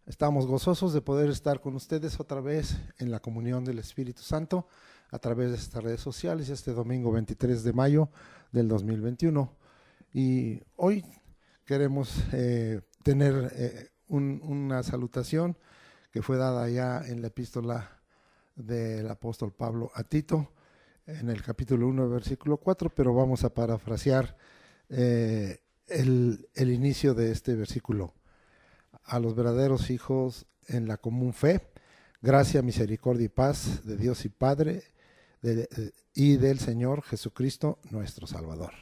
Estamos gozosos de poder estar con ustedes otra vez en la comunión del Espíritu Santo a través de estas redes sociales este domingo 23 de mayo del 2021. Y hoy queremos tener una salutación que fue dada ya en la epístola del apóstol Pablo a Tito, en el capítulo 1, versículo 4, pero vamos a parafrasear el inicio de este versículo. A los verdaderos hijos en la común fe, gracia, misericordia y paz de Dios y Padre y del Señor Jesucristo nuestro Salvador.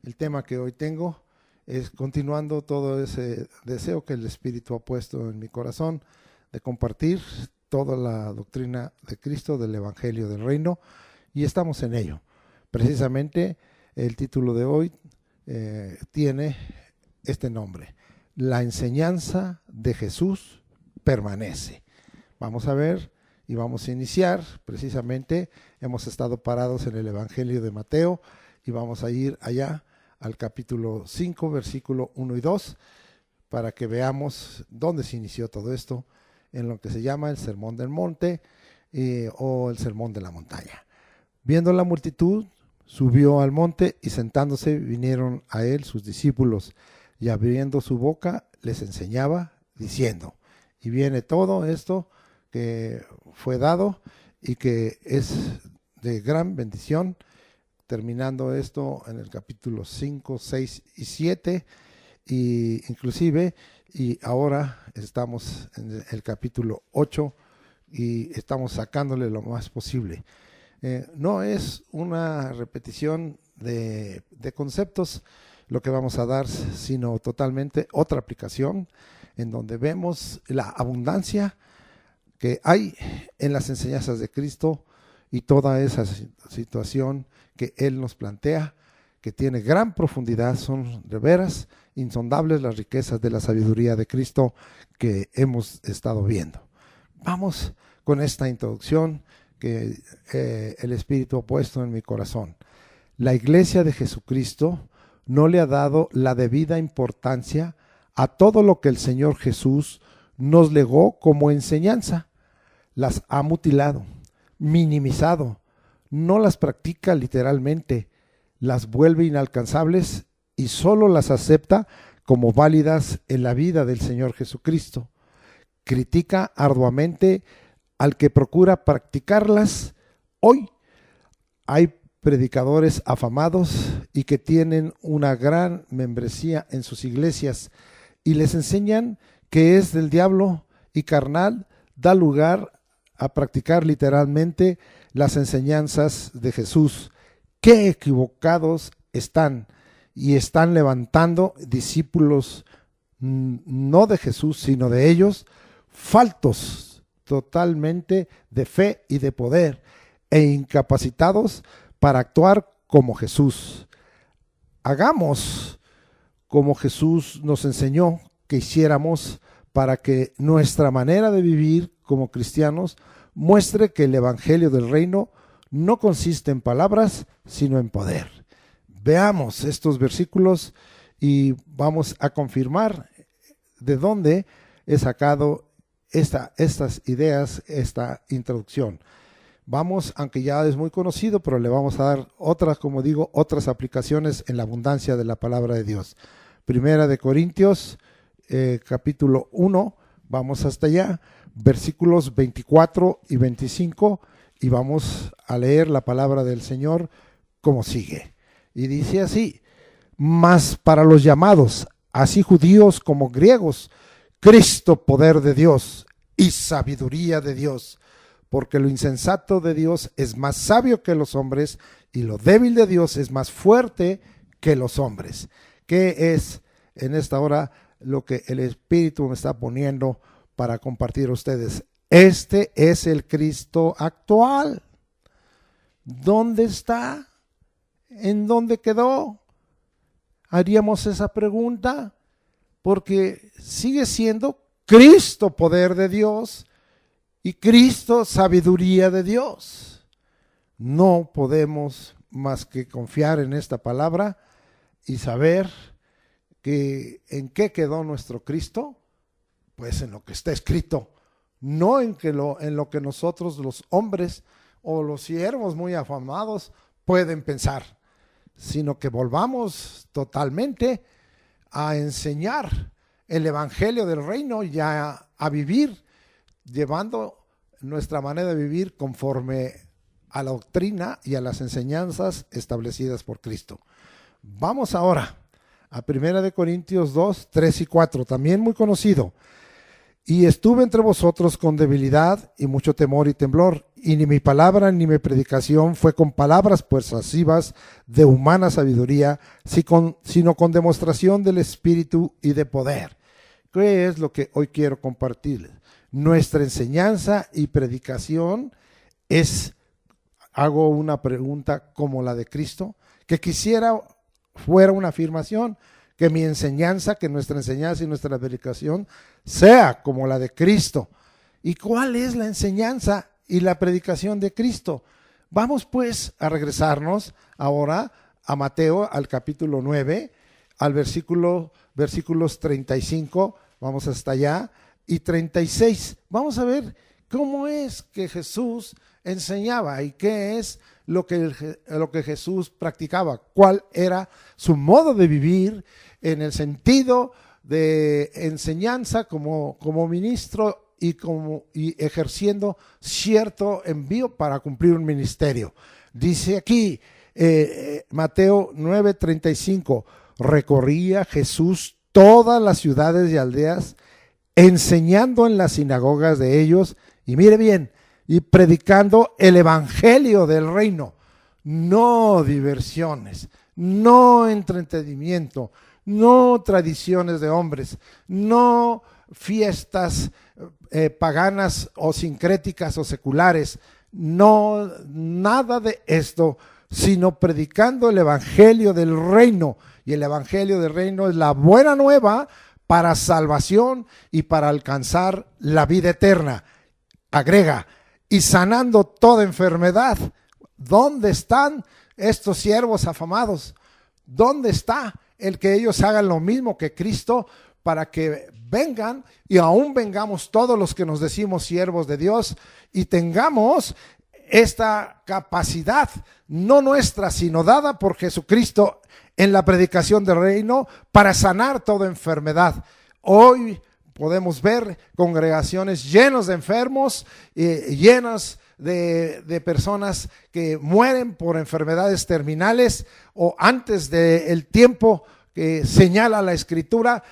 El tema que hoy tengo es continuando todo ese deseo que el Espíritu ha puesto en mi corazón de compartir toda la doctrina de Cristo, del Evangelio del Reino, y estamos en ello. Precisamente el título de hoy tiene este nombre: la enseñanza de Jesús permanece. Vamos a ver y vamos a iniciar. Precisamente hemos estado parados en el Evangelio de Mateo y vamos a ir allá al capítulo 5, versículo 1 y 2, para que veamos dónde se inició todo esto, en lo que se llama el Sermón del Monte o el Sermón de la Montaña. Viendo la multitud, subió al monte y sentándose vinieron a él sus discípulos, y abriendo su boca les enseñaba diciendo. Y viene todo esto que fue dado y que es de gran bendición, terminando esto en el capítulo 5, 6 y 7, y inclusive, y ahora estamos en el capítulo 8 y estamos sacándole lo más posible. No es una repetición de conceptos lo que vamos a dar, sino totalmente otra aplicación en donde vemos la abundancia que hay en las enseñanzas de Cristo y toda esa situación que Él nos plantea, que tiene gran profundidad. Son de veras insondables las riquezas de la sabiduría de Cristo que hemos estado viendo. Vamos con esta introducción que el Espíritu ha puesto en mi corazón. La Iglesia de Jesucristo no le ha dado la debida importancia a todo lo que el Señor Jesús nos legó como enseñanza. Las ha mutilado, minimizado, no las practica literalmente, las vuelve inalcanzables y solo las acepta como válidas en la vida del Señor Jesucristo. Critica arduamente al que procura practicarlas. Hoy hay predicadores afamados y que tienen una gran membresía en sus iglesias y les enseñan que es del diablo y carnal, da lugar a practicar literalmente las enseñanzas de Jesús. Qué equivocados están, y están levantando discípulos no de Jesús sino de ellos, faltos totalmente de fe y de poder e incapacitados para actuar como Jesús. Hagamos como Jesús nos enseñó que hiciéramos, para que nuestra manera de vivir como cristianos muestre que el Evangelio del Reino no consiste en palabras, sino en poder. Veamos estos versículos y vamos a confirmar de dónde he sacado estas ideas, esta introducción. Vamos, aunque ya es muy conocido, pero le vamos a dar otras, como digo, otras aplicaciones en la abundancia de la palabra de Dios. Primera de Corintios, capítulo 1, vamos hasta allá, versículos 24 y 25, y vamos a leer la palabra del Señor como sigue. Y dice así: mas para los llamados, así judíos como griegos, Cristo, poder de Dios y sabiduría de Dios, porque lo insensato de Dios es más sabio que los hombres, y lo débil de Dios es más fuerte que los hombres. ¿Qué es en esta hora lo que el Espíritu me está poniendo para compartir a ustedes? Este es el Cristo actual. ¿Dónde está? ¿En dónde quedó? Haríamos esa pregunta, porque sigue siendo Cristo, poder de Dios, y Cristo, sabiduría de Dios. No podemos más que confiar en esta palabra y saber que en qué quedó nuestro Cristo. Pues en lo que está escrito, no en lo que nosotros los hombres o los siervos muy afamados pueden pensar, sino que volvamos totalmente a enseñar el evangelio del reino y a vivir, llevando nuestra manera de vivir conforme a la doctrina y a las enseñanzas establecidas por Cristo. Vamos ahora a 1 Corintios 2, 3 y 4, también muy conocido. Y estuve entre vosotros con debilidad y mucho temor y temblor, y ni mi palabra ni mi predicación fue con palabras persuasivas de humana sabiduría, sino con demostración del Espíritu y de poder. ¿Qué es lo que hoy quiero compartirles? Nuestra enseñanza y predicación hago una pregunta como la de Cristo, que quisiera fuera una afirmación, que mi enseñanza, que nuestra enseñanza y nuestra predicación sea como la de Cristo. ¿Y cuál es la enseñanza y la predicación de Cristo? Vamos pues a regresarnos ahora a Mateo, al capítulo 9, al versículos 35, vamos hasta allá, y 36. Vamos a ver cómo es que Jesús enseñaba y qué es lo que Jesús practicaba, cuál era su modo de vivir en el sentido de enseñanza como ministro y ejerciendo cierto envío para cumplir un ministerio. Dice aquí Mateo 9:35, recorría Jesús todas las ciudades y aldeas, enseñando en las sinagogas de ellos, y mire bien, y predicando el evangelio del reino, no diversiones, no entretenimiento, no tradiciones de hombres, no fiestas paganas o sincréticas o seculares, no, nada de esto, sino predicando el evangelio del reino. Y el evangelio del reino es la buena nueva para salvación y para alcanzar la vida eterna. Agrega, y sanando toda enfermedad. ¿Dónde están estos siervos afamados? ¿Dónde está el que ellos hagan lo mismo que Cristo para que vengan y aún vengamos todos los que nos decimos siervos de Dios y tengamos esta capacidad, no nuestra, sino dada por Jesucristo en la predicación del reino para sanar toda enfermedad? Hoy podemos ver congregaciones llenas de enfermos, llenas de personas que mueren por enfermedades terminales o antes del tiempo que señala la Escritura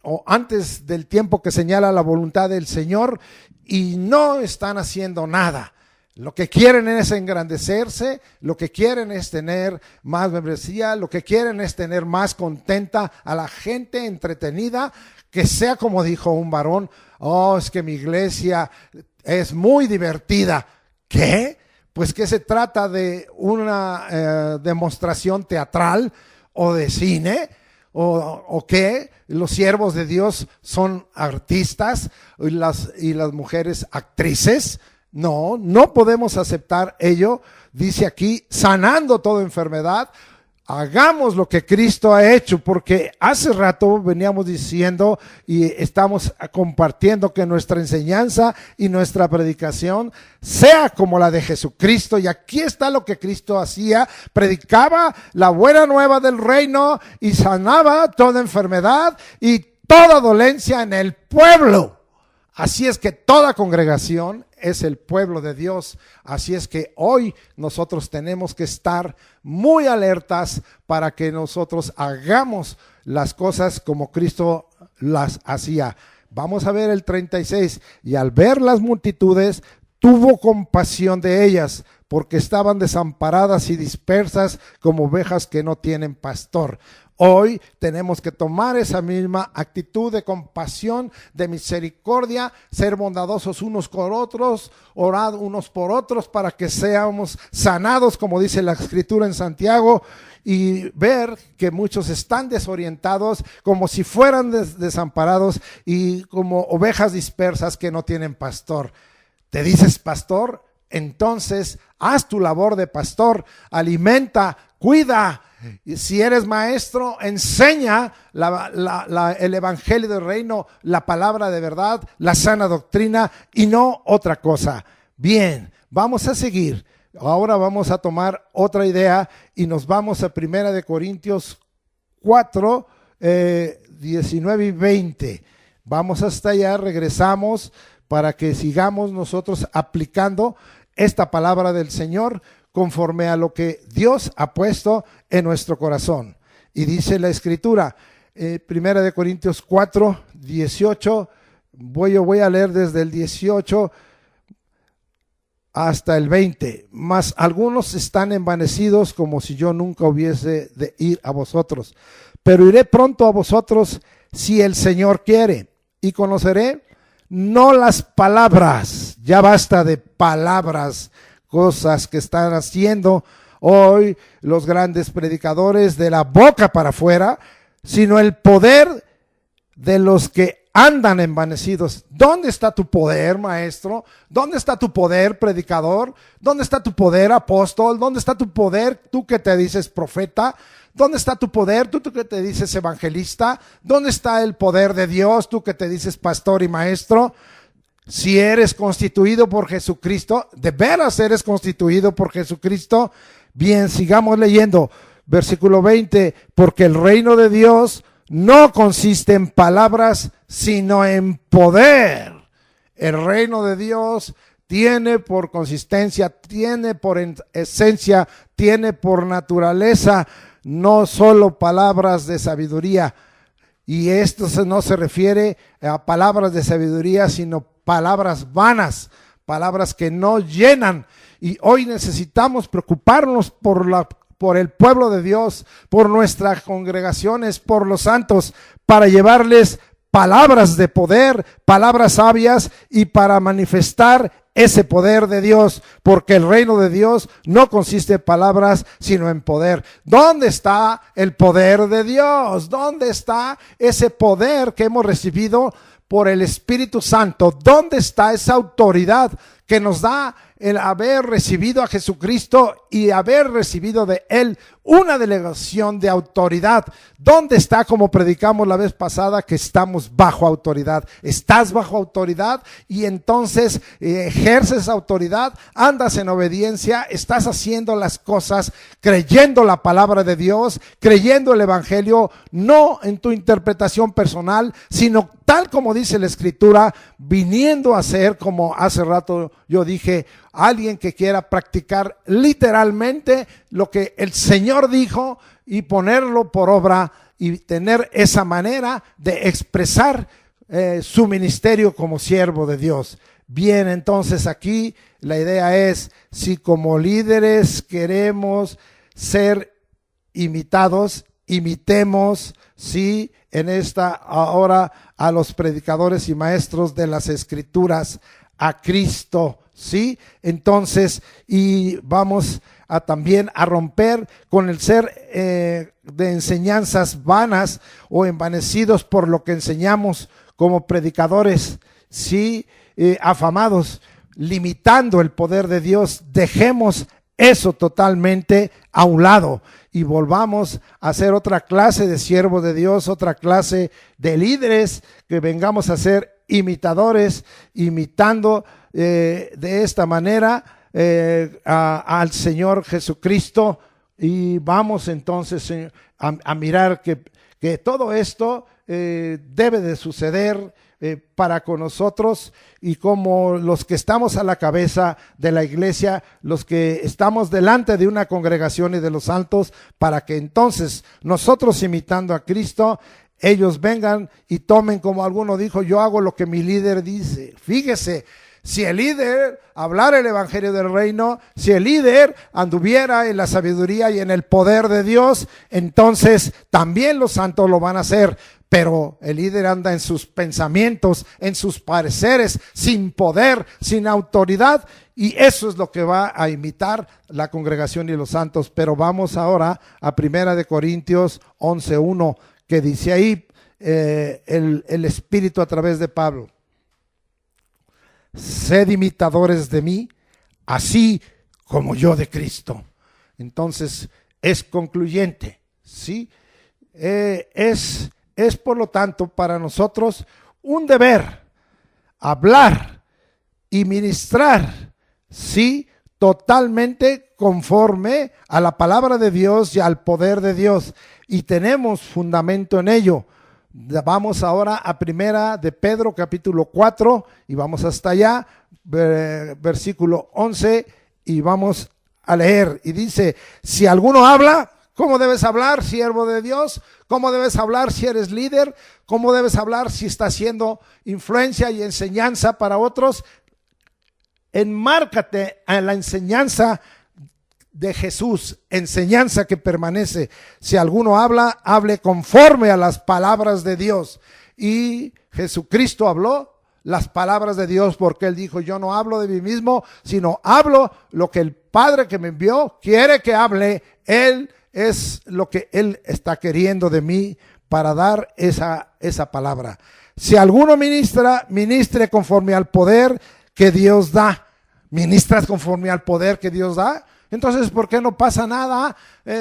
o antes del tiempo que señala la voluntad del Señor, y no están haciendo nada. Lo que quieren es engrandecerse, lo que quieren es tener más membresía, lo que quieren es tener más contenta a la gente, entretenida, que sea como dijo un varón, es que mi iglesia es muy divertida. ¿Qué? Pues que se trata de una demostración teatral o de cine, o que los siervos de Dios son artistas y las mujeres actrices. No podemos aceptar ello. Dice aquí, sanando toda enfermedad. Hagamos lo que Cristo ha hecho, porque hace rato veníamos diciendo y estamos compartiendo que nuestra enseñanza y nuestra predicación sea como la de Jesucristo. Y aquí está lo que Cristo hacía: predicaba la buena nueva del reino y sanaba toda enfermedad y toda dolencia en el pueblo. Así es que toda congregación es el pueblo de Dios. Así es que hoy nosotros tenemos que estar muy alertas para que nosotros hagamos las cosas como Cristo las hacía. Vamos a ver el 36. Y al ver las multitudes, tuvo compasión de ellas, porque estaban desamparadas y dispersas como ovejas que no tienen pastor. Hoy tenemos que tomar esa misma actitud de compasión, de misericordia, ser bondadosos unos con otros, orar unos por otros para que seamos sanados, como dice la Escritura en Santiago, y ver que muchos están desorientados como si fueran desamparados y como ovejas dispersas que no tienen pastor. ¿Te dices pastor? entonces haz tu labor de pastor, alimenta, cuida. Y si eres maestro, enseña el evangelio del reino, la palabra de verdad, la sana doctrina y no otra cosa. Bien, vamos a seguir. Ahora vamos a tomar otra idea y nos vamos a 1 Corintios 4, 19 y 20. Vamos hasta allá, regresamos para que sigamos nosotros aplicando esta palabra del Señor conforme a lo que Dios ha puesto en nuestro corazón. Y dice la Escritura, 1 Corintios 4, 18, voy a leer desde el 18 hasta el 20. Mas algunos están envanecidos como si yo nunca hubiese de ir a vosotros. Pero iré pronto a vosotros si el Señor quiere, y conoceré no las palabras, ya basta de palabras, cosas que están haciendo hoy los grandes predicadores de la boca para afuera, sino el poder de los que andan envanecidos. ¿Dónde está tu poder, maestro? ¿Dónde está tu poder, predicador? ¿Dónde está tu poder, apóstol? ¿Dónde está tu poder, tú que te dices profeta? ¿Dónde está tu poder, tú que te dices evangelista? ¿Dónde está el poder de Dios, tú que te dices pastor y maestro? Si eres constituido por Jesucristo, de veras eres constituido por Jesucristo. Bien, sigamos leyendo. Versículo 20, porque el reino de Dios no consiste en palabras, sino en poder. El reino de Dios tiene por consistencia, tiene por esencia, tiene por naturaleza, no solo palabras de sabiduría. Y esto no se refiere a palabras de sabiduría, sino palabras vanas, palabras que no llenan. Y hoy necesitamos preocuparnos por el pueblo de Dios, por nuestras congregaciones, por los santos, para llevarles palabras de poder, palabras sabias y para manifestar ese poder de Dios, porque el reino de Dios no consiste en palabras, sino en poder. ¿Dónde está el poder de Dios? ¿Dónde está ese poder que hemos recibido por el Espíritu Santo? ¿Dónde está esa autoridad que nos da el haber recibido a Jesucristo y haber recibido de Él una delegación de autoridad? ¿Dónde está, como predicamos la vez pasada, que estamos bajo autoridad? Estás bajo autoridad y entonces ejerces autoridad, andas en obediencia, estás haciendo las cosas creyendo la palabra de Dios, creyendo el evangelio, no en tu interpretación personal, sino tal como dice la Escritura, viniendo a ser, como hace rato yo dije, alguien que quiera practicar literalmente lo que el Señor dijo y ponerlo por obra y tener esa manera de expresar su ministerio como siervo de Dios. Bien, entonces aquí la idea es, si como líderes queremos ser imitados, imitemos, sí, en esta hora a los predicadores y maestros de las Escrituras, a Cristo, ¿sí? Entonces, y vamos a también a romper con el ser de enseñanzas vanas o envanecidos por lo que enseñamos como predicadores, ¿sí? Afamados, limitando el poder de Dios. Dejemos eso totalmente a un lado y volvamos a hacer otra clase de siervos de Dios, otra clase de líderes, que vengamos a ser imitadores, imitando de esta manera al Señor Jesucristo. Y vamos entonces a mirar que todo esto debe de suceder para con nosotros, y como los que estamos a la cabeza de la iglesia, los que estamos delante de una congregación y de los santos, para que entonces nosotros, imitando a Cristo, ellos vengan y tomen, como alguno dijo, yo hago lo que mi líder dice. Fíjese, si el líder hablara el evangelio del reino, si el líder anduviera en la sabiduría y en el poder de Dios, entonces también los santos lo van a hacer. Pero el líder anda en sus pensamientos, en sus pareceres, sin poder, sin autoridad, y eso es lo que va a imitar la congregación y los santos. Pero vamos ahora a 1 Corintios 11:1, que dice ahí el Espíritu a través de Pablo: sed imitadores de mí, así como yo de Cristo. Entonces es concluyente, ¿sí? Es por lo tanto para nosotros un deber hablar y ministrar, sí, totalmente conforme a la palabra de Dios y al poder de Dios, y tenemos fundamento en ello. Vamos ahora a Primera de Pedro capítulo 4 y vamos hasta allá, versículo 11, y vamos a leer. Y dice: si alguno habla, ¿cómo debes hablar, siervo de Dios? ¿Cómo debes hablar si eres líder? ¿Cómo debes hablar si estás haciendo influencia y enseñanza para otros? Enmárcate en la enseñanza de Jesús, enseñanza que permanece. Si alguno habla, hable conforme a las palabras de Dios. Y Jesucristo habló las palabras de Dios, porque Él dijo: yo no hablo de mí mismo, sino hablo lo que el Padre que me envió quiere que hable. Él es lo que Él está queriendo de mí para dar esa palabra. Si alguno ministra, ministre conforme al poder que Dios da. ¿Ministras conforme al poder que Dios da? Entonces, ¿por qué no pasa nada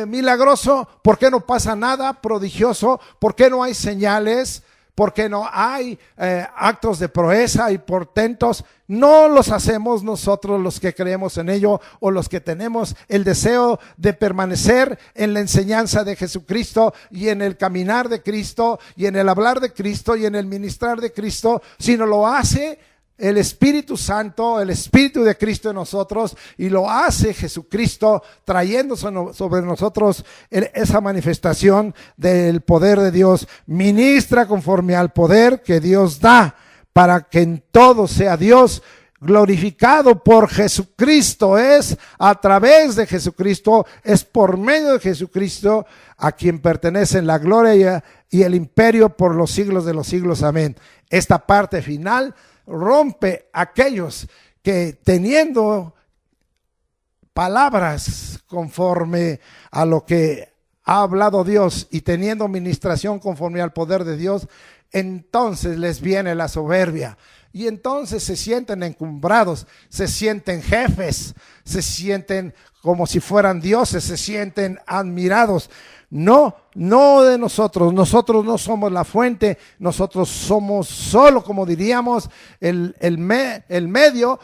milagroso? ¿Por qué no pasa nada prodigioso? ¿Por qué no hay señales? ¿Por qué no hay actos de proeza y portentos? No los hacemos nosotros los que creemos en ello, o los que tenemos el deseo de permanecer en la enseñanza de Jesucristo y en el caminar de Cristo y en el hablar de Cristo y en el ministrar de Cristo, sino lo hace el Espíritu Santo, el Espíritu de Cristo en nosotros, y lo hace Jesucristo trayendo sobre nosotros esa manifestación del poder de Dios. Ministra conforme al poder que Dios da, para que en todo sea Dios glorificado por Jesucristo. Es a través de Jesucristo, es por medio de Jesucristo, a quien pertenecen la gloria y el imperio por los siglos de los siglos. Amén. Esta parte final rompe aquellos que, teniendo palabras conforme a lo que ha hablado Dios y teniendo ministración conforme al poder de Dios, entonces les viene la soberbia y entonces se sienten encumbrados, se sienten jefes, se sienten como si fueran dioses, se sienten admirados. No de nosotros no somos la fuente, nosotros somos solo, como diríamos, el medio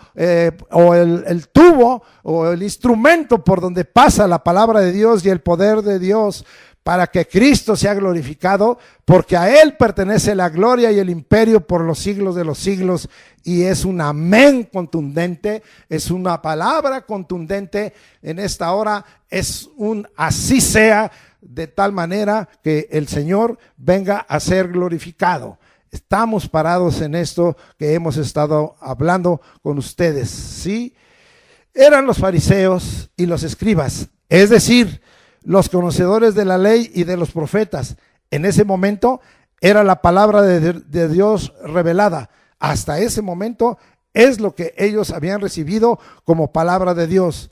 o el tubo o el instrumento por donde pasa la palabra de Dios y el poder de Dios, para que Cristo sea glorificado, porque a Él pertenece la gloria y el imperio por los siglos de los siglos. Y es un amén contundente, es una palabra contundente en esta hora, es un así sea, de tal manera que el Señor venga a ser glorificado. Estamos parados en esto que hemos estado hablando con ustedes, ¿sí? Eran los fariseos y los escribas, es decir, los conocedores de la ley y de los profetas. En ese momento era la palabra de Dios revelada. Hasta ese momento es lo que ellos habían recibido como palabra de Dios.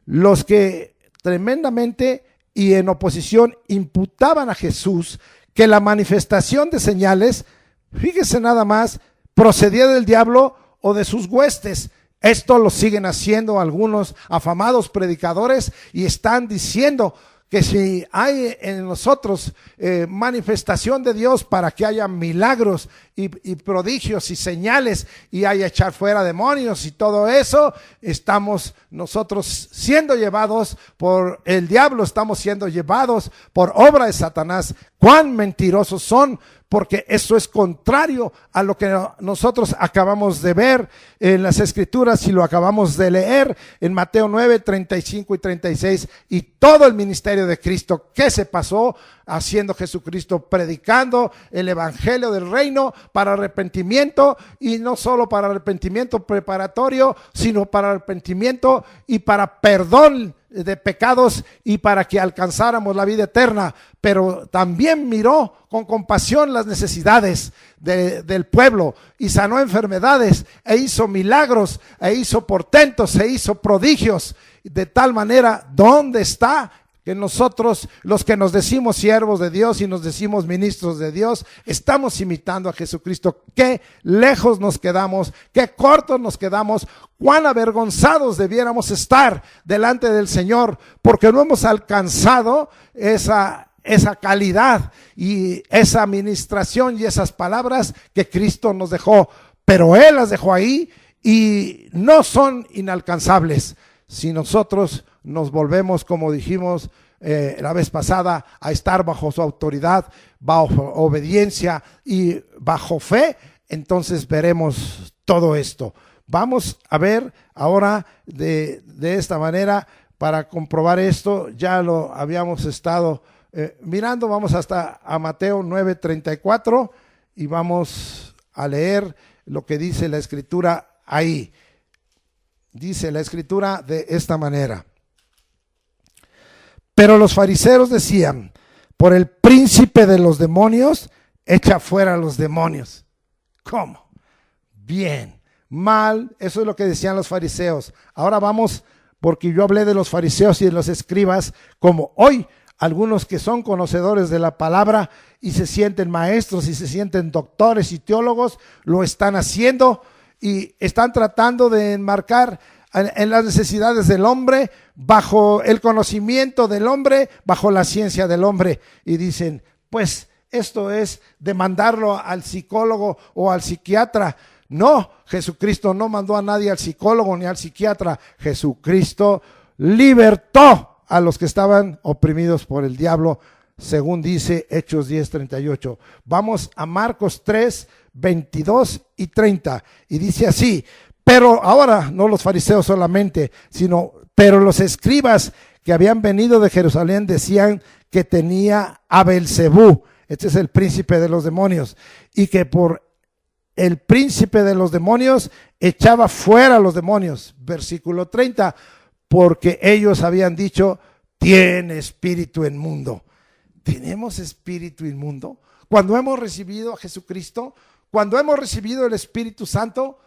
Los que tremendamente y en oposición imputaban a Jesús que la manifestación de señales, fíjese nada más, procedía del diablo o de sus huestes. Esto lo siguen haciendo algunos afamados predicadores y están diciendo que si hay en nosotros manifestación de Dios para que haya milagros y prodigios y señales y haya echar fuera demonios y todo eso, estamos nosotros siendo llevados por el diablo, estamos siendo llevados por obra de Satanás. Cuán mentirosos son, porque eso es contrario a lo que nosotros acabamos de ver en las Escrituras y lo acabamos de leer en Mateo 9, 35 y 36, y todo el ministerio de Cristo que se pasó haciendo Jesucristo, predicando el evangelio del reino para arrepentimiento, y no solo para arrepentimiento preparatorio, sino para arrepentimiento y para perdón de pecados y para que alcanzáramos la vida eterna. Pero también miró con compasión las necesidades del pueblo y sanó enfermedades e hizo milagros e hizo portentos e hizo prodigios, de tal manera, ¿dónde está que nosotros, los que nos decimos siervos de Dios y nos decimos ministros de Dios, estamos imitando a Jesucristo. Qué lejos nos quedamos, qué cortos nos quedamos, cuán avergonzados debiéramos estar delante del Señor, porque no hemos alcanzado esa calidad y esa administración y esas palabras que Cristo nos dejó, pero Él las dejó ahí y no son inalcanzables si nosotros nos volvemos, como dijimos la vez pasada, a estar bajo su autoridad, bajo obediencia y bajo fe. Entonces veremos todo esto. Vamos a ver ahora de esta manera, para comprobar esto. Ya lo habíamos estado mirando. Vamos hasta a Mateo 9:34 y vamos a leer lo que dice la Escritura ahí. Dice la Escritura de esta manera: pero los fariseos decían, por el príncipe de los demonios, echa fuera a los demonios. ¿Cómo? Bien, mal, eso es lo que decían los fariseos. Ahora vamos, porque yo hablé de los fariseos y de los escribas, como hoy algunos que son conocedores de la palabra y se sienten maestros y se sienten doctores y teólogos, lo están haciendo y están tratando de enmarcar en las necesidades del hombre, bajo el conocimiento del hombre, bajo la ciencia del hombre, y dicen, pues esto es de mandarlo al psicólogo o al psiquiatra. No, Jesucristo no mandó a nadie al psicólogo ni al psiquiatra. Jesucristo libertó a los que estaban oprimidos por el diablo, según dice Hechos 10:38. Vamos a Marcos 3:22 y 30, y dice así: pero ahora no los fariseos solamente, pero los escribas que habían venido de Jerusalén decían que tenía a Belzebú, este es el príncipe de los demonios, y que por el príncipe de los demonios echaba fuera a los demonios. Versículo 30, porque ellos habían dicho, tiene espíritu inmundo. ¿Tenemos espíritu inmundo? Cuando hemos recibido a Jesucristo, cuando hemos recibido el Espíritu Santo,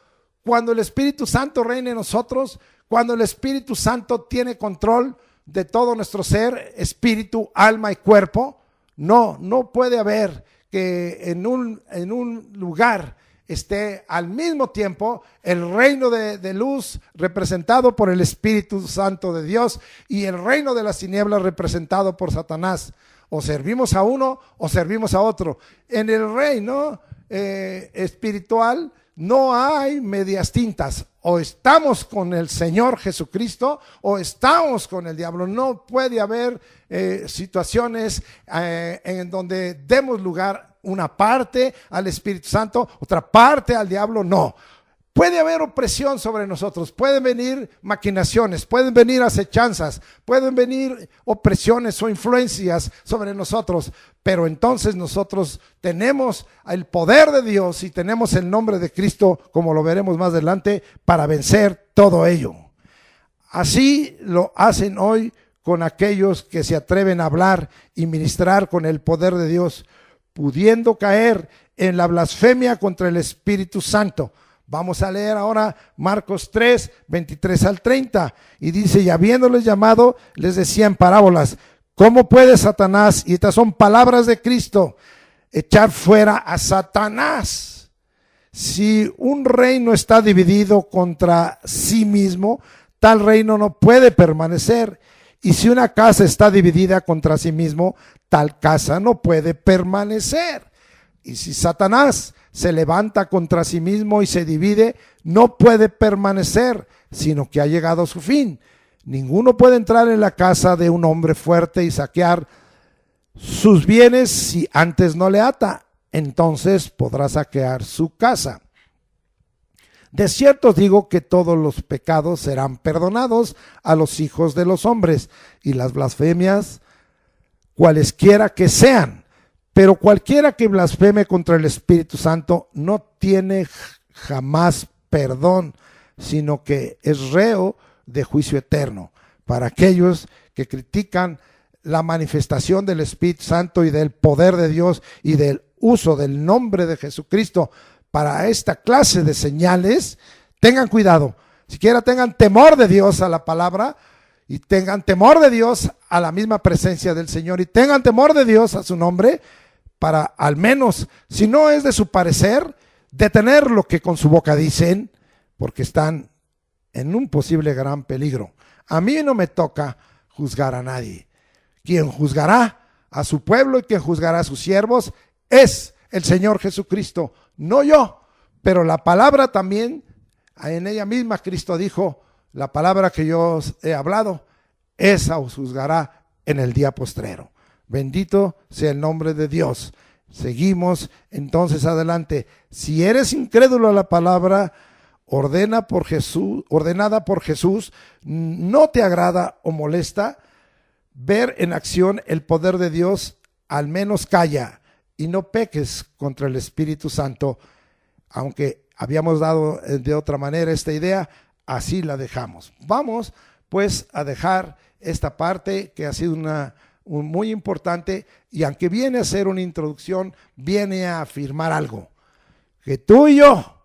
cuando el Espíritu Santo reina en nosotros, cuando el Espíritu Santo tiene control de todo nuestro ser, espíritu, alma y cuerpo, no puede haber que en un lugar esté al mismo tiempo el reino de luz representado por el Espíritu Santo de Dios y el reino de las tinieblas representado por Satanás. O servimos a uno o servimos a otro. En el reino espiritual no hay medias tintas, o estamos con el Señor Jesucristo o estamos con el diablo. No puede haber situaciones en donde demos lugar una parte al Espíritu Santo, otra parte al diablo. No. Puede haber opresión sobre nosotros, pueden venir maquinaciones, pueden venir acechanzas, pueden venir opresiones o influencias sobre nosotros, pero entonces nosotros tenemos el poder de Dios y tenemos el nombre de Cristo, como lo veremos más adelante, para vencer todo ello. Así lo hacen hoy con aquellos que se atreven a hablar y ministrar con el poder de Dios, pudiendo caer en la blasfemia contra el Espíritu Santo. Vamos a leer ahora Marcos 3:23 al 30, y dice, y habiéndoles llamado, les decía en parábolas, ¿cómo puede Satanás, y estas son palabras de Cristo, echar fuera a Satanás? Si un reino está dividido contra sí mismo, tal reino no puede permanecer. Y si una casa está dividida contra sí mismo, tal casa no puede permanecer. Y si Satanás se levanta contra sí mismo y se divide, no puede permanecer, sino que ha llegado a su fin. Ninguno puede entrar en la casa de un hombre fuerte y saquear sus bienes si antes no le ata. Entonces podrá saquear su casa. De cierto os digo que todos los pecados serán perdonados a los hijos de los hombres y las blasfemias, cualesquiera que sean. Pero cualquiera que blasfeme contra el Espíritu Santo no tiene jamás perdón, sino que es reo de juicio eterno. Para aquellos que critican la manifestación del Espíritu Santo y del poder de Dios y del uso del nombre de Jesucristo para esta clase de señales, tengan cuidado. Siquiera tengan temor de Dios a la palabra y tengan temor de Dios a la misma presencia del Señor y tengan temor de Dios a su nombre para al menos, si no es de su parecer, detener lo que con su boca dicen, porque están en un posible gran peligro. A mí no me toca juzgar a nadie. Quien juzgará a su pueblo y quien juzgará a sus siervos es el Señor Jesucristo, no yo. Pero la palabra también, en ella misma Cristo dijo, la palabra que yo os he hablado, esa os juzgará en el día postrero. Bendito sea el nombre de Dios. Seguimos entonces adelante. Si eres incrédulo a la palabra ordenada por Jesús, no te agrada o molesta ver en acción el poder de Dios, al menos calla y no peques contra el Espíritu Santo. Aunque habíamos dado de otra manera esta idea, así la dejamos. Vamos pues a dejar esta parte que ha sido muy importante, y aunque viene a ser una introducción, viene a afirmar algo: que tú y yo,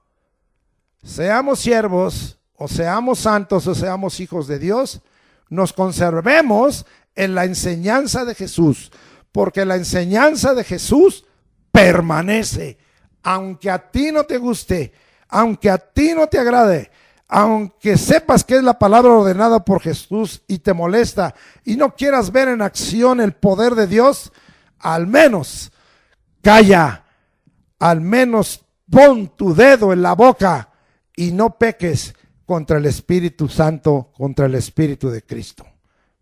seamos siervos o seamos santos o seamos hijos de Dios, nos conservemos en la enseñanza de Jesús, porque la enseñanza de Jesús permanece, aunque a ti no te guste, aunque a ti no te agrade, aunque sepas que es la palabra ordenada por Jesús y te molesta y no quieras ver en acción el poder de Dios, al menos calla, al menos pon tu dedo en la boca y no peques contra el Espíritu Santo, contra el Espíritu de Cristo.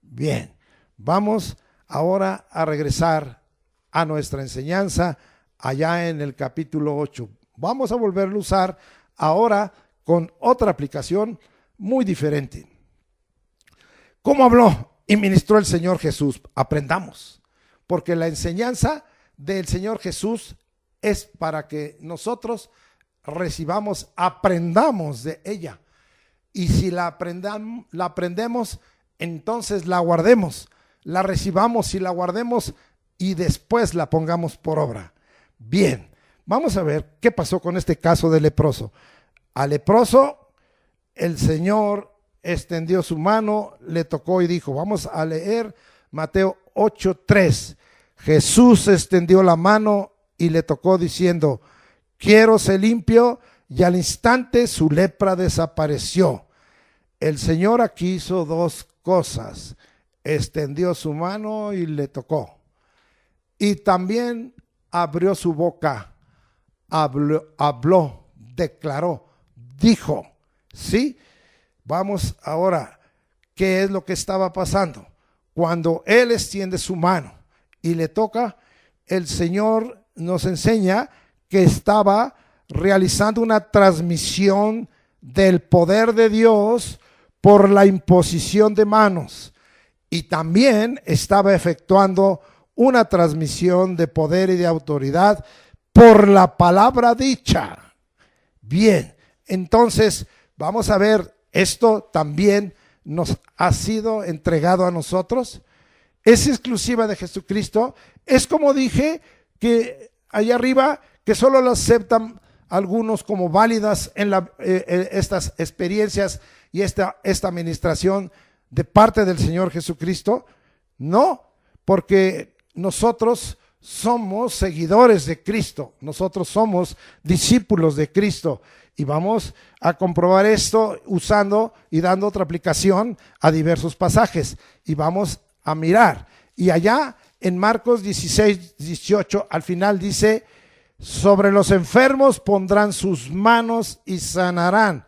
Bien, vamos ahora a regresar a nuestra enseñanza allá en el capítulo 8. Vamos a volverlo a usar ahora con otra aplicación muy diferente. ¿Cómo habló y ministró el Señor Jesús? Aprendamos, porque la enseñanza del Señor Jesús es para que nosotros recibamos, aprendamos de ella. Y si la aprendemos, entonces la guardemos, la recibamos y la guardemos y después la pongamos por obra. Bien, vamos a ver qué pasó con este caso del leproso. Al leproso, el Señor extendió su mano, le tocó y dijo, vamos a leer Mateo 8:3. Jesús extendió la mano y le tocó diciendo, quiero ser limpio, y al instante su lepra desapareció. El Señor aquí hizo dos cosas: extendió su mano y le tocó, y también abrió su boca, habló, declaró, dijo. ¿Sí? Vamos ahora, ¿qué es lo que estaba pasando? Cuando Él extiende su mano y le toca, el Señor nos enseña que estaba realizando una transmisión del poder de Dios por la imposición de manos, y también estaba efectuando una transmisión de poder y de autoridad por la palabra dicha. Bien, entonces vamos a ver, esto también nos ha sido entregado a nosotros, es exclusiva de Jesucristo. Es como dije, que allá arriba, que solo lo aceptan algunos como válidas en estas experiencias y esta administración de parte del Señor Jesucristo. No, porque nosotros somos seguidores de Cristo, nosotros somos discípulos de Cristo, y vamos a comprobar esto usando y dando otra aplicación a diversos pasajes, y vamos a mirar. Y allá en Marcos 16:18 al final dice, sobre los enfermos pondrán sus manos y sanarán.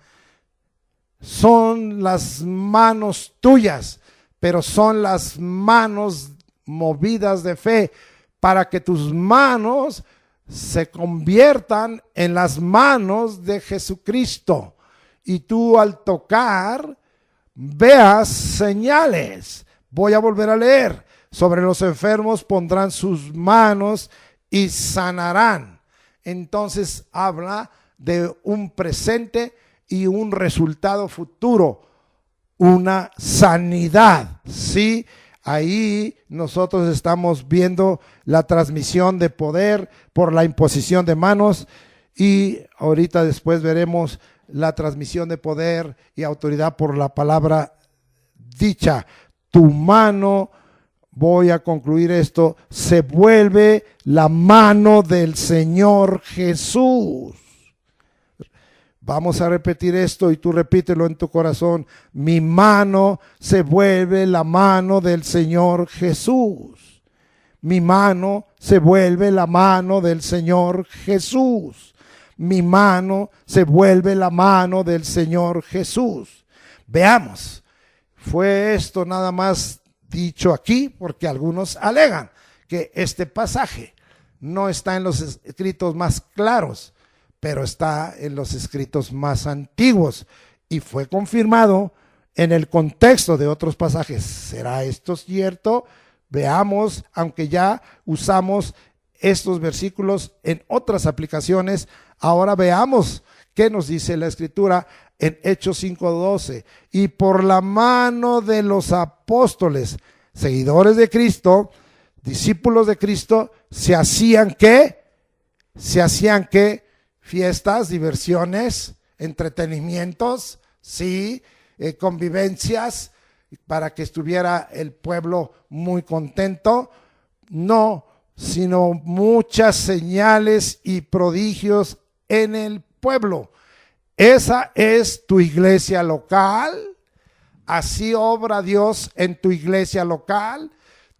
Son las manos tuyas, pero son las manos movidas de fe, para que tus manos se conviertan en las manos de Jesucristo, y tú al tocar veas señales. Voy a volver a leer, sobre los enfermos pondrán sus manos y sanarán. Entonces habla de un presente y un resultado futuro, una sanidad, ¿sí? Ahí nosotros estamos viendo la transmisión de poder por la imposición de manos, y ahorita después veremos la transmisión de poder y autoridad por la palabra dicha. Tu mano, voy a concluir esto, se vuelve la mano del Señor Jesús. Vamos a repetir esto y tú repítelo en tu corazón. Mi mano se vuelve la mano del Señor Jesús. Mi mano se vuelve la mano del Señor Jesús. Mi mano se vuelve la mano del Señor Jesús. Veamos, fue esto nada más dicho aquí porque algunos alegan que este pasaje no está en los escritos más claros, pero está en los escritos más antiguos y fue confirmado en el contexto de otros pasajes. ¿Será esto cierto? Veamos, aunque ya usamos estos versículos en otras aplicaciones, ahora veamos qué nos dice la Escritura en Hechos 5:12. Y por la mano de los apóstoles, seguidores de Cristo, discípulos de Cristo, se hacían ¿qué? Se hacían ¿qué? Fiestas, diversiones, entretenimientos, sí, convivencias, para que estuviera el pueblo muy contento. No, sino muchas señales y prodigios en el pueblo. Esa es tu iglesia local. Así obra Dios en tu iglesia local.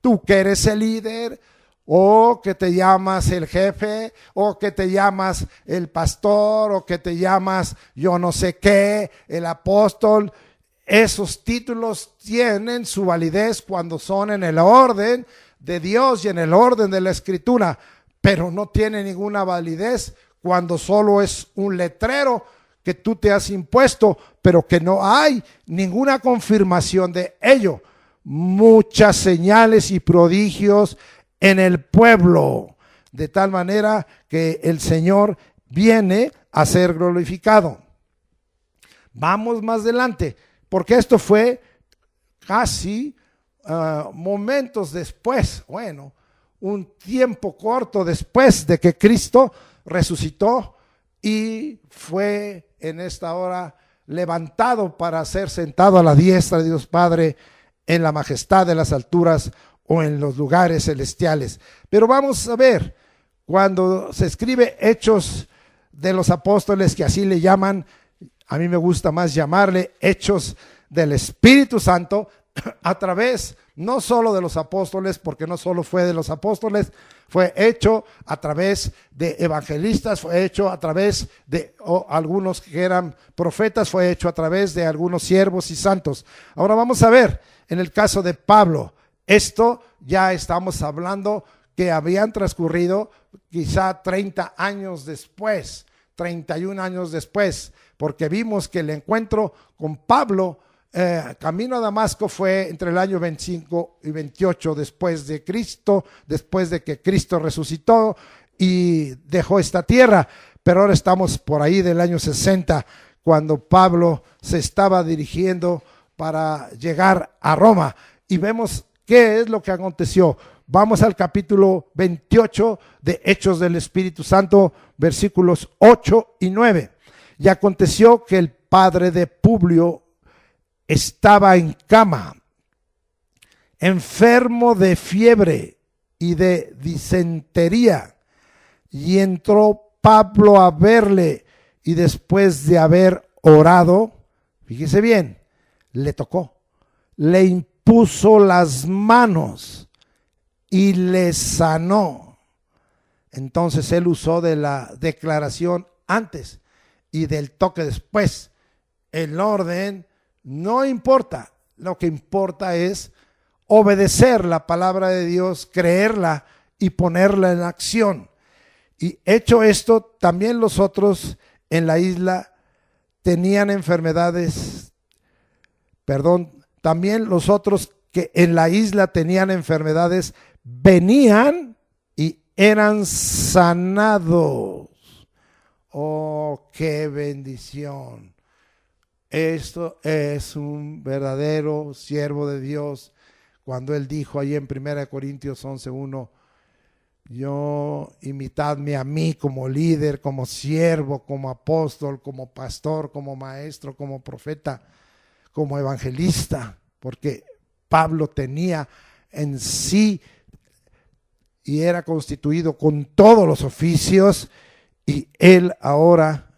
Tú que eres el líder, o que te llamas el jefe, o que te llamas el pastor, o que te llamas yo no sé qué, el apóstol. Esos títulos tienen su validez cuando son en el orden de Dios y en el orden de la Escritura, pero no tiene ninguna validez cuando solo es un letrero que tú te has impuesto, pero que no hay ninguna confirmación de ello. Muchas señales y prodigios en el pueblo, de tal manera que el Señor viene a ser glorificado. Vamos más adelante, porque esto fue casi momentos después, bueno, un tiempo corto después de que Cristo resucitó y fue en esta hora levantado para ser sentado a la diestra de Dios Padre en la majestad de las alturas o en los lugares celestiales. Pero vamos a ver, cuando se escribe Hechos de los Apóstoles, que así le llaman, a mí me gusta más llamarle Hechos del Espíritu Santo, a través no solo de los apóstoles, porque no solo fue de los apóstoles, fue hecho a través de evangelistas, fue hecho a través de algunos que eran profetas, fue hecho a través de algunos siervos y santos. Ahora vamos a ver, en el caso de Pablo, esto ya estamos hablando que habían transcurrido quizá 30 años después, 31 años después, porque vimos que el encuentro con Pablo camino a Damasco fue entre el año 25 y 28 después de Cristo, después de que Cristo resucitó y dejó esta tierra. Pero ahora estamos por ahí del año 60, cuando Pablo se estaba dirigiendo para llegar a Roma. Y vemos qué es lo que aconteció. Vamos al capítulo 28 de Hechos del Espíritu Santo, versículos 8 y 9. Y aconteció que el padre de Publio estaba en cama, enfermo de fiebre y de disentería, y entró Pablo a verle, y después de haber orado, fíjese bien, le tocó, le impuso las manos y le sanó. Entonces él usó de la declaración antes y del toque después. El orden no importa, lo que importa es obedecer la palabra de Dios, creerla y ponerla en acción. Y hecho esto, también los otros en la isla tenían enfermedades, también los otros que en la isla tenían enfermedades, venían y eran sanados. Oh, qué bendición. Esto es un verdadero siervo de Dios. Cuando él dijo ahí en 1 Corintios 11:1, yo imitadme a mí como líder, como siervo, como apóstol, como pastor, como maestro, como profeta, como evangelista. porque Pablo tenía en sí y era constituido con todos los oficios, y él ahora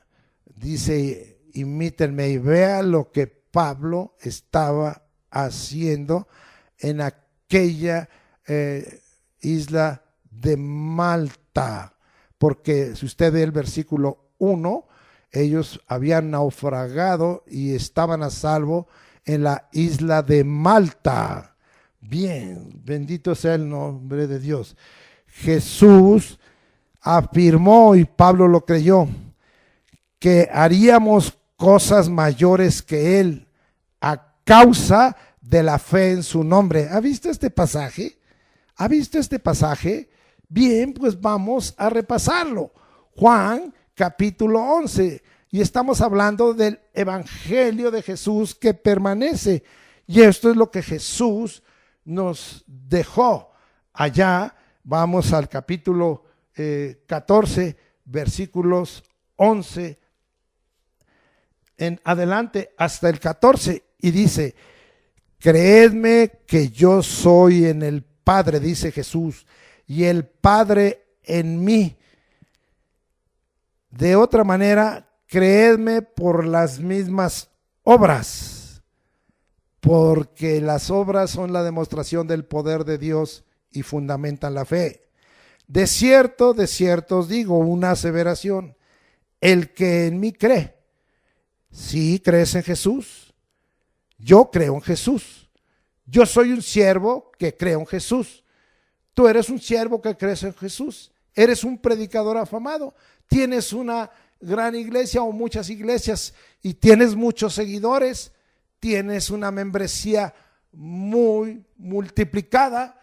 dice: imítenme, y vea lo que Pablo estaba haciendo en aquella isla de Malta, porque si usted ve el versículo 1, ellos habían naufragado y estaban a salvo en la isla de Malta. Bien, bendito sea el nombre de Dios. Jesús afirmó, y Pablo lo creyó, que haríamos cosas mayores que Él a causa de la fe en su nombre. ¿Ha visto este pasaje? ¿Ha visto este pasaje? Bien, pues vamos a repasarlo. Juan capítulo 11, y estamos hablando del evangelio de Jesús que permanece, y esto es lo que Jesús nos dejó. Allá vamos al capítulo 14, versículos 11 en adelante hasta el 14, y dice: creedme que yo soy en el Padre, dice Jesús, y el Padre en mí. De otra manera, creedme por las mismas obras, porque las obras son la demostración del poder de Dios y fundamentan la fe. De cierto os digo una aseveración: el que en mí cree. ¿Sí crees en Jesús? Yo creo en Jesús. Yo soy un siervo que creo en Jesús. Tú eres un siervo que crees en Jesús. Eres un predicador afamado. Tienes una gran iglesia o muchas iglesias y tienes muchos seguidores. Tienes una membresía muy multiplicada.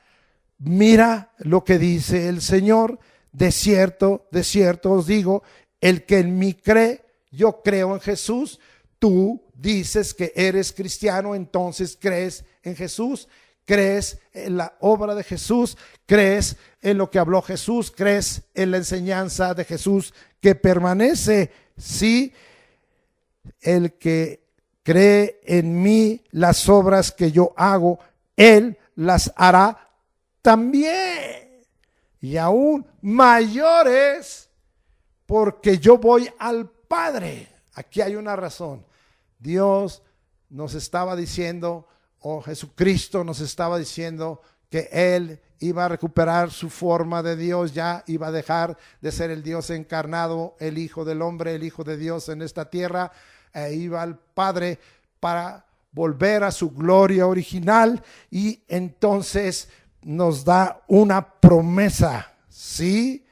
Mira lo que dice el Señor: de cierto os digo, el que en mí cree. Yo creo en Jesús. Tú dices que eres cristiano, entonces crees en Jesús, crees en la obra de Jesús, crees en lo que habló Jesús, crees en la enseñanza de Jesús que permanece. Sí, el que cree en mí, las obras que yo hago, él las hará también, y aún mayores, porque yo voy al Padre. Aquí hay una razón. Dios nos estaba diciendo, o Jesucristo nos estaba diciendo, que Él iba a recuperar su forma de Dios, ya iba a dejar de ser el Dios encarnado, el Hijo del Hombre, el Hijo de Dios en esta tierra, iba al Padre para volver a su gloria original, y entonces nos da una promesa, ¿sí?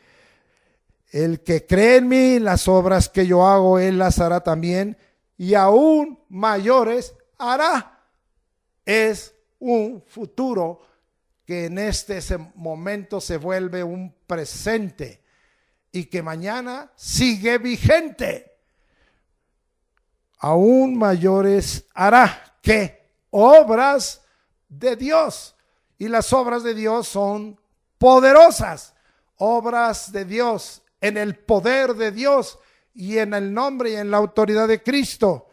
El que cree en mí, las obras que yo hago, él las hará también, y aún mayores hará. Es un futuro que en este momento se vuelve un presente y que mañana sigue vigente. Aún mayores hará. ¿Qué? Obras de Dios. Y las obras de Dios son poderosas. Obras de Dios en el poder de Dios y en el nombre y en la autoridad de Cristo.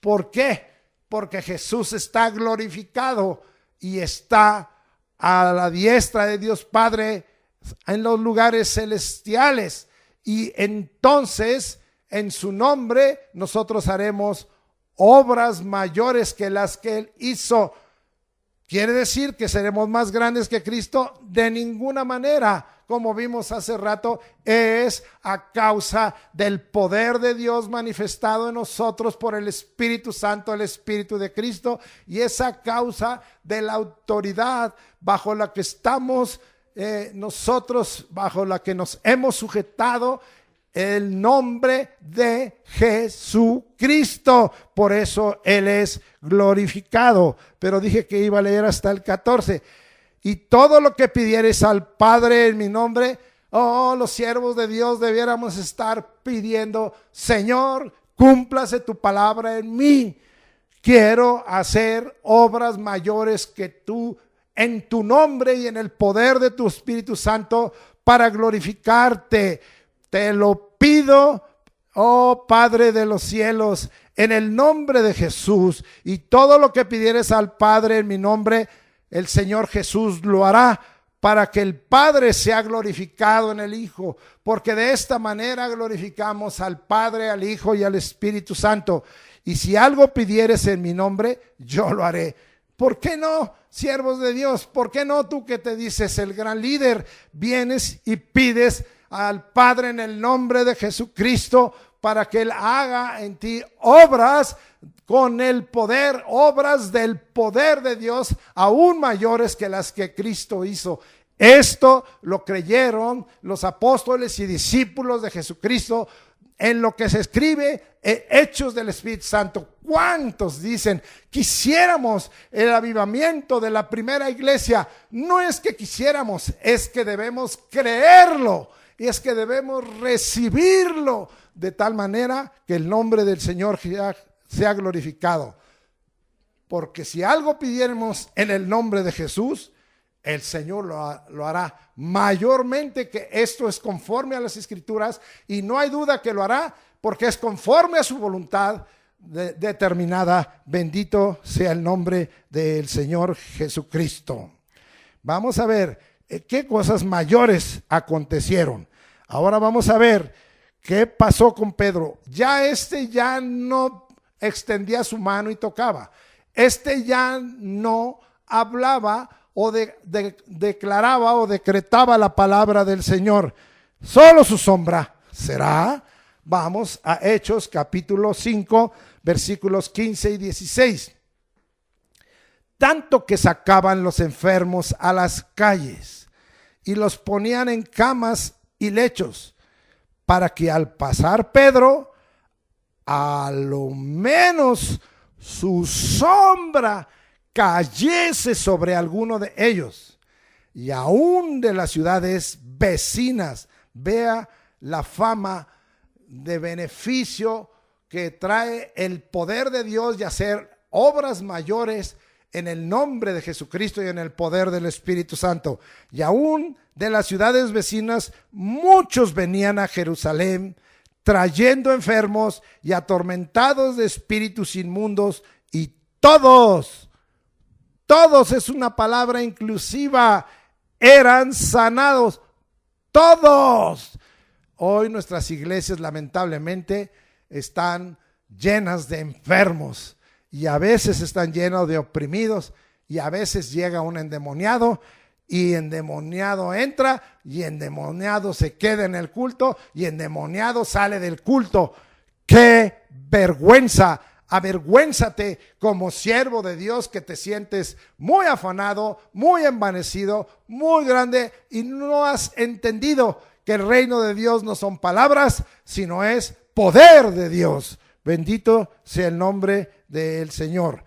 ¿Por qué? Porque Jesús está glorificado y está a la diestra de Dios Padre en los lugares celestiales, y entonces en su nombre nosotros haremos obras mayores que las que Él hizo. ¿Quiere decir que seremos más grandes que Cristo? De ninguna manera. Como vimos hace rato, es a causa del poder de Dios manifestado en nosotros por el Espíritu Santo, el Espíritu de Cristo, y es a causa de la autoridad bajo la que estamos nosotros, bajo la que nos hemos sujetado, el nombre de Jesucristo. Por eso Él es glorificado. Pero dije que iba a leer hasta el 14. Y todo lo que pidiereis al Padre en mi nombre, los siervos de Dios debiéramos estar pidiendo: Señor, cúmplase tu palabra en mí. Quiero hacer obras mayores que tú en tu nombre y en el poder de tu Espíritu Santo para glorificarte. Te lo pido Oh Padre de los cielos, en el nombre de Jesús, y todo lo que pidieres al Padre en mi nombre, el Señor Jesús lo hará, para que el Padre sea glorificado en el Hijo, porque de esta manera glorificamos al Padre, al Hijo y al Espíritu Santo. Y si algo pidieres en mi nombre, yo lo haré. ¿Por qué no, siervos de Dios? ¿Por qué no tú, que te dices el gran líder, vienes y pides al Padre en el nombre de Jesucristo para que Él haga en ti obras con el poder, obras del poder de Dios aún mayores que las que Cristo hizo? Esto lo creyeron los apóstoles y discípulos de Jesucristo en lo que se escribe en Hechos del Espíritu Santo. ¿Cuántos dicen quisiéramos el avivamiento de la primera iglesia? No es que quisiéramos, es que debemos creerlo y es que debemos recibirlo de tal manera que el nombre del Señor sea glorificado. Porque si algo pidiéramos en el nombre de Jesús, el Señor lo hará. Mayormente que esto es conforme a las Escrituras, y no hay duda que lo hará, porque es conforme a su voluntad determinada. Bendito sea el nombre del Señor Jesucristo. Vamos a ver qué cosas mayores acontecieron. Ahora vamos a ver qué pasó con Pedro. Ya no extendía su mano y tocaba. Ya no hablaba o declaraba o decretaba la palabra del Señor. Solo su sombra será. Vamos a Hechos capítulo 5, versículos 15 y 16. Tanto que sacaban los enfermos a las calles y los ponían en camas y lechos, para que al pasar Pedro, a lo menos su sombra cayese sobre alguno de ellos. Y aún de las ciudades vecinas, vea la fama de beneficio que trae el poder de Dios y hacer obras mayores en el nombre de Jesucristo y en el poder del Espíritu Santo. Y aún de las ciudades vecinas, muchos venían a Jerusalén trayendo enfermos y atormentados de espíritus inmundos, y todos es una palabra inclusiva, eran sanados. Todos. Hoy nuestras iglesias lamentablemente están llenas de enfermos, y a veces están llenas de oprimidos, y a veces llega un endemoniado, y endemoniado entra, y endemoniado se queda en el culto, y endemoniado sale del culto. ¡Qué vergüenza! Avergüénzate como siervo de Dios, que te sientes muy afanado, muy envanecido, muy grande, y no has entendido que el reino de Dios no son palabras, sino es poder de Dios. Bendito sea el nombre del Señor.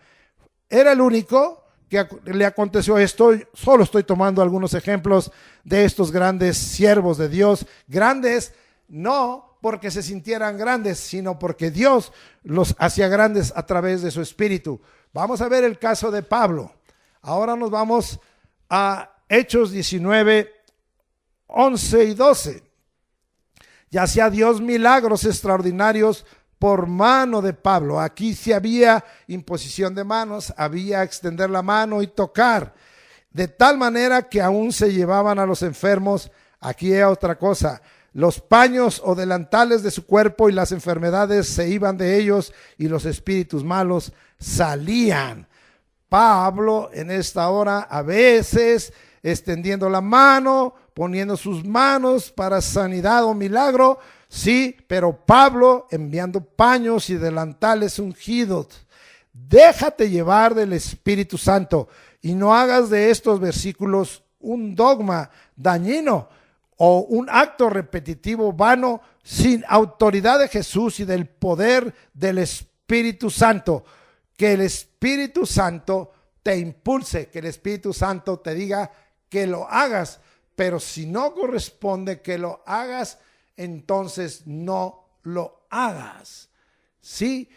Era el único que le aconteció esto. Solo estoy tomando algunos ejemplos de estos grandes siervos de Dios. Grandes no porque se sintieran grandes, sino porque Dios los hacía grandes a través de su Espíritu. Vamos a ver el caso de Pablo. Ahora nos vamos a Hechos 19, 11 y 12. Y hacía Dios milagros extraordinarios por mano de Pablo. Aquí sí había imposición de manos, había extender la mano y tocar, de tal manera que aún se llevaban a los enfermos. Aquí hay otra cosa: los paños o delantales de su cuerpo, y las enfermedades se iban de ellos, y los espíritus malos salían. Pablo en esta hora, a veces extendiendo la mano, poniendo sus manos para sanidad o milagro, sí, pero Pablo enviando paños y delantales ungidos. Déjate llevar del Espíritu Santo y no hagas de estos versículos un dogma dañino o un acto repetitivo vano, sin autoridad de Jesús y del poder del Espíritu Santo. Que el Espíritu Santo te impulse, que el Espíritu Santo te diga que lo hagas, pero si no corresponde que lo hagas, entonces no lo hagas. Sí,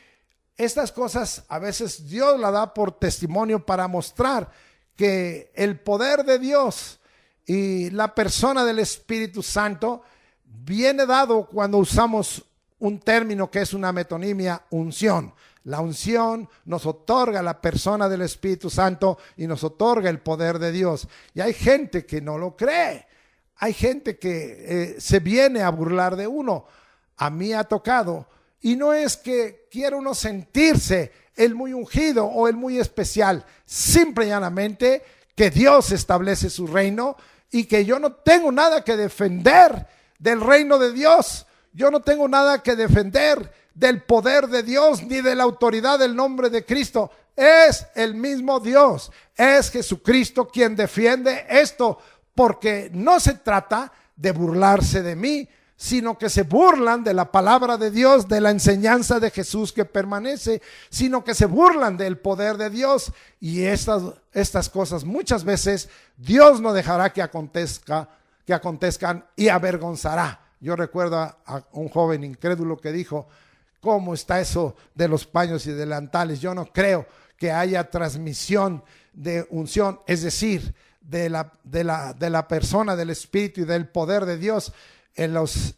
estas cosas a veces Dios la da por testimonio para mostrar que el poder de Dios y la persona del Espíritu Santo viene dado cuando usamos un término que es una metonimia, unción. La unción nos otorga la persona del Espíritu Santo y nos otorga el poder de Dios. Y hay gente que no lo cree. Hay gente que se viene a burlar de uno. A mí ha tocado. Y no es que quiera uno sentirse el muy ungido o el muy especial. Simple y llanamente que Dios establece su reino y que yo no tengo nada que defender del reino de Dios. Yo no tengo nada que defender del poder de Dios ni de la autoridad del nombre de Cristo. Es el mismo Dios. Es Jesucristo quien defiende esto, porque no se trata de burlarse de mí, sino que se burlan de la palabra de Dios, de la enseñanza de Jesús que permanece, sino que se burlan del poder de Dios. Y estas cosas muchas veces Dios no dejará que acontezcan y avergonzará. Yo recuerdo a un joven incrédulo que dijo: ¿cómo está eso de los paños y delantales? Yo no creo que haya transmisión de unción, es decir, de la persona, del Espíritu y del poder de Dios en las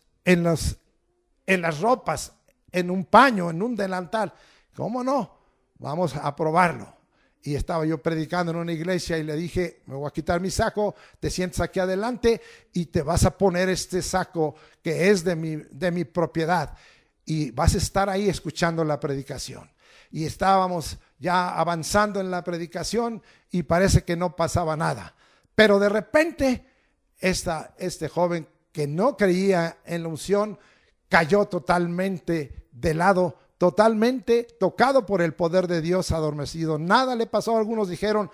ropas, en un paño, en un delantal. ¿Cómo no? Vamos a probarlo. Y estaba yo predicando en una iglesia y le dije: me voy a quitar mi saco, te sientas aquí adelante y te vas a poner este saco que es de mi propiedad y vas a estar ahí escuchando la predicación. Y estábamos ya avanzando en la predicación y parece que no pasaba nada. Pero de repente este joven que no creía en la unción cayó totalmente de lado, totalmente tocado por el poder de Dios, adormecido. Nada le pasó. Algunos dijeron: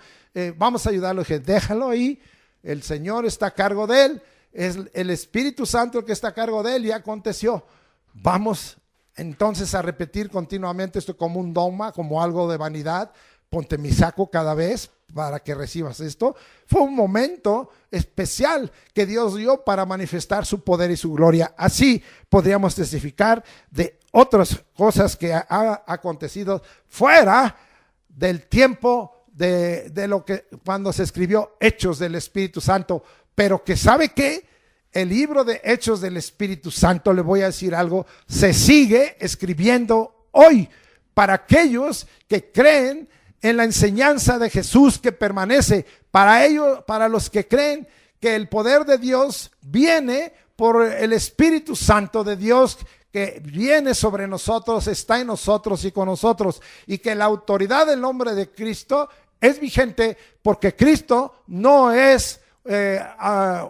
vamos a ayudarlo. Dije: déjalo ahí, el Señor está a cargo de él, es el Espíritu Santo el que está a cargo de él. Y aconteció. Vamos entonces a repetir continuamente esto como un dogma, como algo de vanidad. Ponte mi saco cada vez para que recibas esto. Fue un momento especial que Dios dio para manifestar su poder y su gloria. Así podríamos testificar de otras cosas que ha acontecido fuera del tiempo de lo que cuando se escribió Hechos del Espíritu Santo. Pero que ¿sabe qué? El libro de Hechos del Espíritu Santo, le voy a decir algo, se sigue escribiendo hoy para aquellos que creen en la enseñanza de Jesús que permanece. Para ellos, para los que creen que el poder de Dios viene por el Espíritu Santo de Dios que viene sobre nosotros, está en nosotros y con nosotros, y que la autoridad del nombre de Cristo es vigente, porque Cristo no es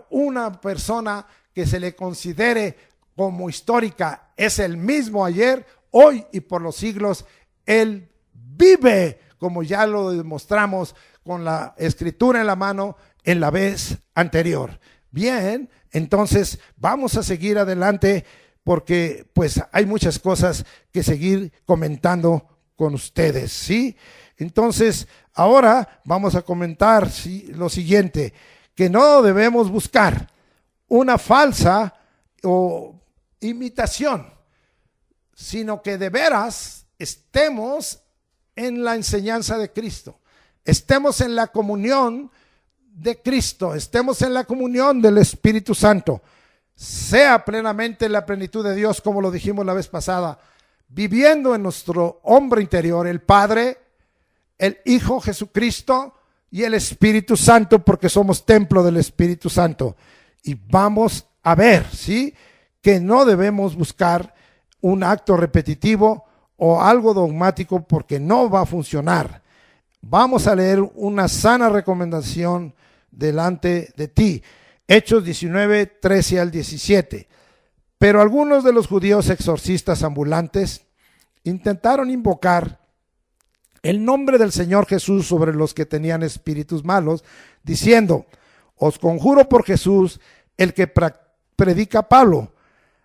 una persona que se le considere como histórica. Es el mismo ayer, hoy y por los siglos. Él vive, como ya lo demostramos con la escritura en la mano en la vez anterior. Bien, entonces vamos a seguir adelante, porque pues hay muchas cosas que seguir comentando con ustedes, ¿sí? Entonces ahora vamos a comentar, ¿sí?, lo siguiente: que no debemos buscar una falsa o imitación, sino que de veras estemos en la enseñanza de Cristo, estemos en la comunión de Cristo, estemos en la comunión del Espíritu Santo, sea plenamente la plenitud de Dios, como lo dijimos la vez pasada, viviendo en nuestro hombre interior, el Padre, el Hijo Jesucristo y el Espíritu Santo, porque somos templo del Espíritu Santo. Y vamos a ver, ¿sí?, que no debemos buscar un acto repetitivo o algo dogmático, porque no va a funcionar. Vamos a leer una sana recomendación delante de ti. Hechos 19, 13 al 17. Pero algunos de los judíos exorcistas ambulantes intentaron invocar el nombre del Señor Jesús sobre los que tenían espíritus malos, diciendo: os conjuro por Jesús, el que predica Pablo.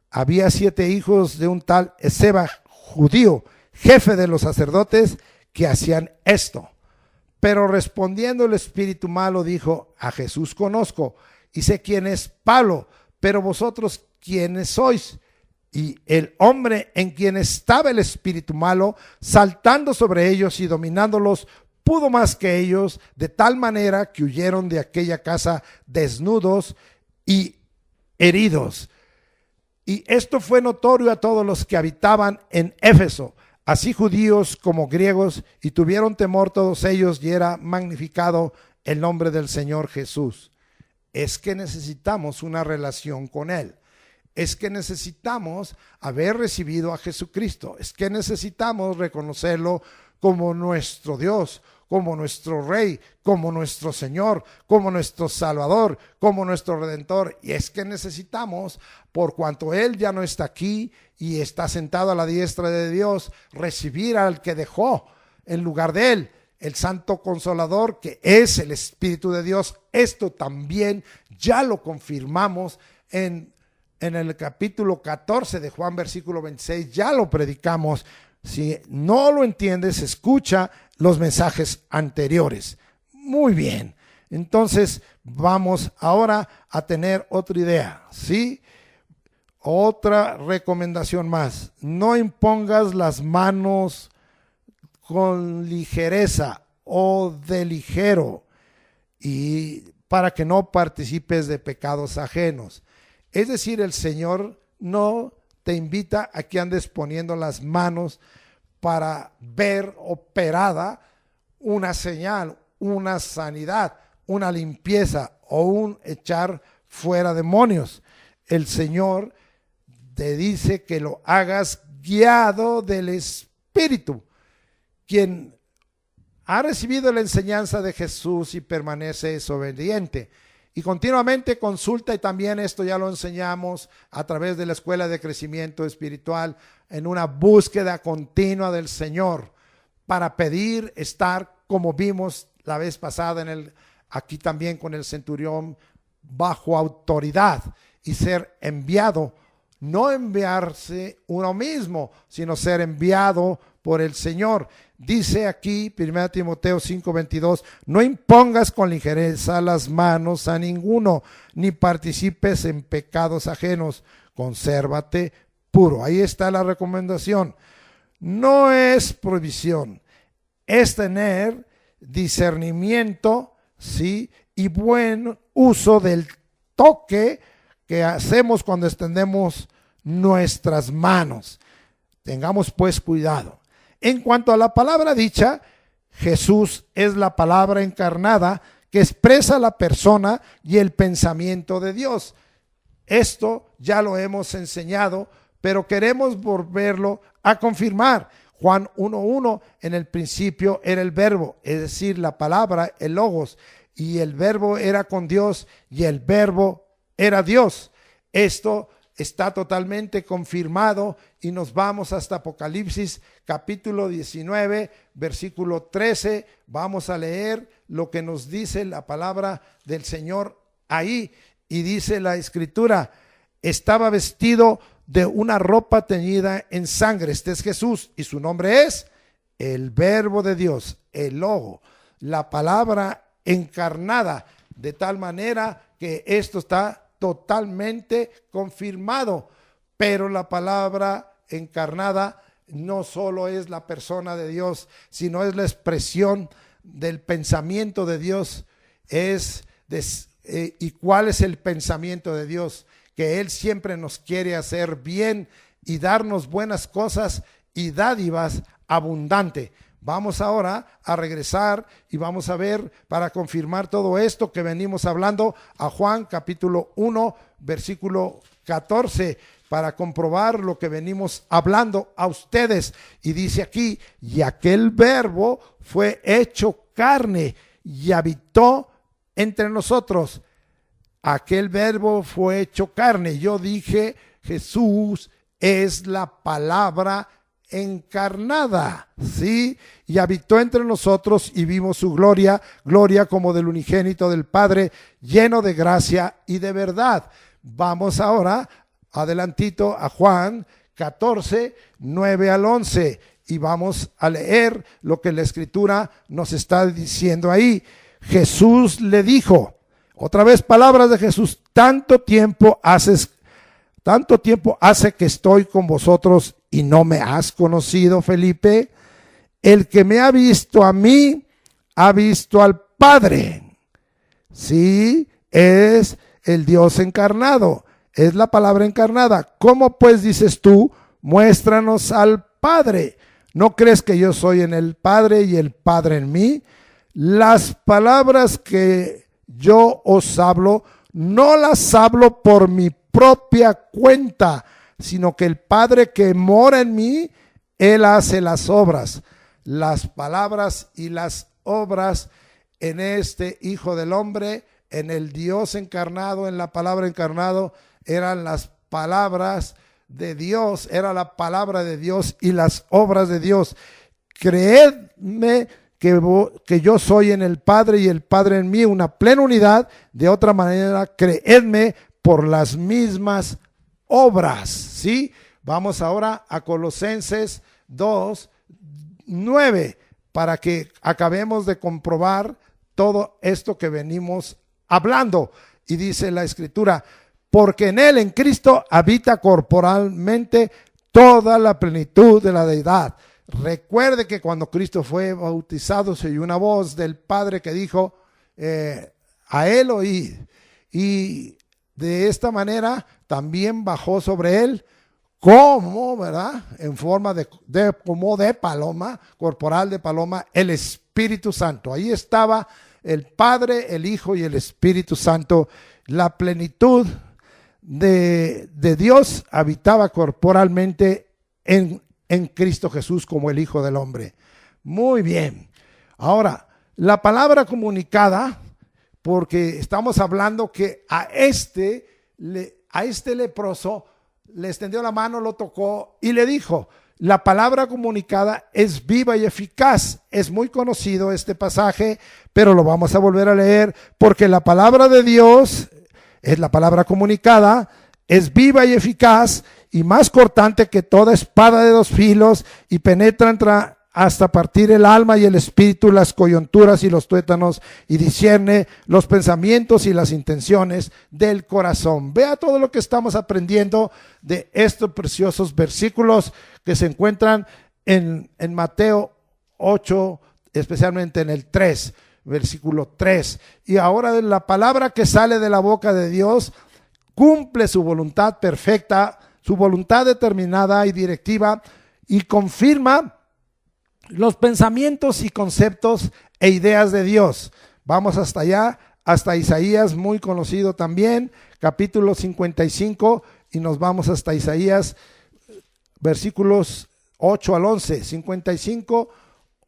Había 7 hijos de un tal Esceva, judío, jefe de los sacerdotes, que hacían esto. Pero respondiendo el espíritu malo dijo: a Jesús conozco y sé quién es Pablo, pero vosotros quiénes sois. Y el hombre en quien estaba el espíritu malo, saltando sobre ellos y dominándolos, pudo más que ellos, de tal manera que huyeron de aquella casa desnudos y heridos. Y esto fue notorio a todos los que habitaban en Éfeso, así judíos como griegos, y tuvieron temor todos ellos, y era magnificado el nombre del Señor Jesús. Es que necesitamos una relación con Él. Es que necesitamos haber recibido a Jesucristo. Es que necesitamos reconocerlo como nuestro Dios, como nuestro Rey, como nuestro Señor, como nuestro Salvador, como nuestro Redentor. Y es que necesitamos, por cuanto Él ya no está aquí y está sentado a la diestra de Dios, recibir al que dejó en lugar de Él, el Santo Consolador, que es el Espíritu de Dios. Esto también ya lo confirmamos en el capítulo 14 de Juan, versículo 26, ya lo predicamos. Si no lo entiendes, escucha los mensajes anteriores. Muy bien, entonces vamos ahora a tener otra idea, ¿sí? Otra recomendación más: no impongas las manos con ligereza o de ligero, y para que no participes de pecados ajenos. Es decir, el Señor no te invita a que andes poniendo las manos para ver operada una señal, una sanidad, una limpieza o un echar fuera demonios. El Señor te dice que lo hagas guiado del Espíritu, quien ha recibido la enseñanza de Jesús y permanece obediente. Y continuamente consulta, y también esto ya lo enseñamos a través de la escuela de crecimiento espiritual, en una búsqueda continua del Señor para pedir estar, como vimos la vez pasada aquí también con el centurión, bajo autoridad y ser enviado, no enviarse uno mismo, sino ser enviado por el Señor. Dice aquí 1 Timoteo 5:22, no impongas con ligereza las manos a ninguno, ni participes en pecados ajenos, consérvate puro. Ahí está la recomendación. No es prohibición, es tener discernimiento, ¿sí? Y buen uso del toque que hacemos cuando extendemos nuestras manos. Tengamos pues cuidado. En cuanto a la palabra dicha, Jesús es la palabra encarnada que expresa la persona y el pensamiento de Dios. Esto ya lo hemos enseñado, pero queremos volverlo a confirmar. Juan 1:1, en el principio era el verbo, es decir, la palabra, el logos, y el verbo era con Dios y el verbo era Dios. Esto está totalmente confirmado, y nos vamos hasta Apocalipsis capítulo 19, versículo 13. Vamos a leer lo que nos dice la palabra del Señor ahí, y dice la escritura: estaba vestido de una ropa teñida en sangre. Este es Jesús, y su nombre es el Verbo de Dios, el Logo, la palabra encarnada, de tal manera que esto está totalmente confirmado. Pero la palabra encarnada no solo es la persona de Dios, sino es la expresión del pensamiento de Dios. ¿Y cuál es el pensamiento de Dios? Que Él siempre nos quiere hacer bien y darnos buenas cosas y dádivas abundante. Vamos ahora a regresar y vamos a ver, para confirmar todo esto que venimos hablando, a Juan capítulo 1, versículo 14, para comprobar lo que venimos hablando a ustedes. Y dice aquí: y aquel verbo fue hecho carne y habitó entre nosotros. Aquel verbo fue hecho carne. Yo dije, Jesús es la palabra encarnada, ¿sí? Y habitó entre nosotros y vimos su gloria, gloria como del unigénito del Padre, lleno de gracia y de verdad. Vamos ahora adelantito a Juan 14, 9 al 11, y vamos a leer lo que la escritura nos está diciendo ahí. Jesús le dijo, otra vez palabras de Jesús: tanto tiempo hace que estoy con vosotros y no me has conocido, Felipe. El que me ha visto a mí, ha visto al Padre. Sí, es el Dios encarnado. es la palabra encarnada. ¿Cómo pues dices tú, muéstranos al Padre? ¿No crees que yo soy en el Padre y el Padre en mí? Las palabras que yo os hablo, no las hablo por mi propia cuenta, sino que el Padre que mora en mí, Él hace las obras. Las palabras y las obras en este Hijo del Hombre, en el Dios encarnado, en la palabra encarnado, eran las palabras de Dios, era la palabra de Dios y las obras de Dios. Creedme que yo soy en el Padre y el Padre en mí, una plena unidad. De otra manera, creedme por las mismas obras. ¿Sí? Vamos ahora a Colosenses 2:9 para que acabemos de comprobar todo esto que venimos hablando. Y dice la Escritura: porque en Él, en Cristo, habita corporalmente toda la plenitud de la deidad. Recuerde que cuando Cristo fue bautizado se oyó una voz del Padre que dijo, a Él oíd. Y de esta manera también bajó sobre Él como, ¿verdad? En forma como de paloma, corporal de paloma, el Espíritu Santo. Ahí estaba el Padre, el Hijo y el Espíritu Santo. La plenitud de Dios habitaba corporalmente en Cristo Jesús como el Hijo del Hombre. Muy bien. Ahora, la palabra comunicada, porque estamos hablando que a este leproso le extendió la mano, lo tocó y le dijo: la palabra comunicada es viva y eficaz. Es muy conocido este pasaje, pero lo vamos a volver a leer porque la palabra de Dios es la palabra comunicada, es viva y eficaz y más cortante que toda espada de dos filos y penetra hasta partir el alma y el espíritu, las coyunturas y los tuétanos, y discierne los pensamientos y las intenciones del corazón. Vea todo lo que estamos aprendiendo de estos preciosos versículos que se encuentran en Mateo 8, especialmente en el 3, versículo 3. Y ahora la palabra que sale de la boca de Dios cumple su voluntad perfecta, su voluntad determinada y directiva, y confirma los pensamientos y conceptos e ideas de Dios. Vamos hasta allá, hasta Isaías, muy conocido también, capítulo 55, y nos vamos hasta Isaías, versículos 8 al 11, 55,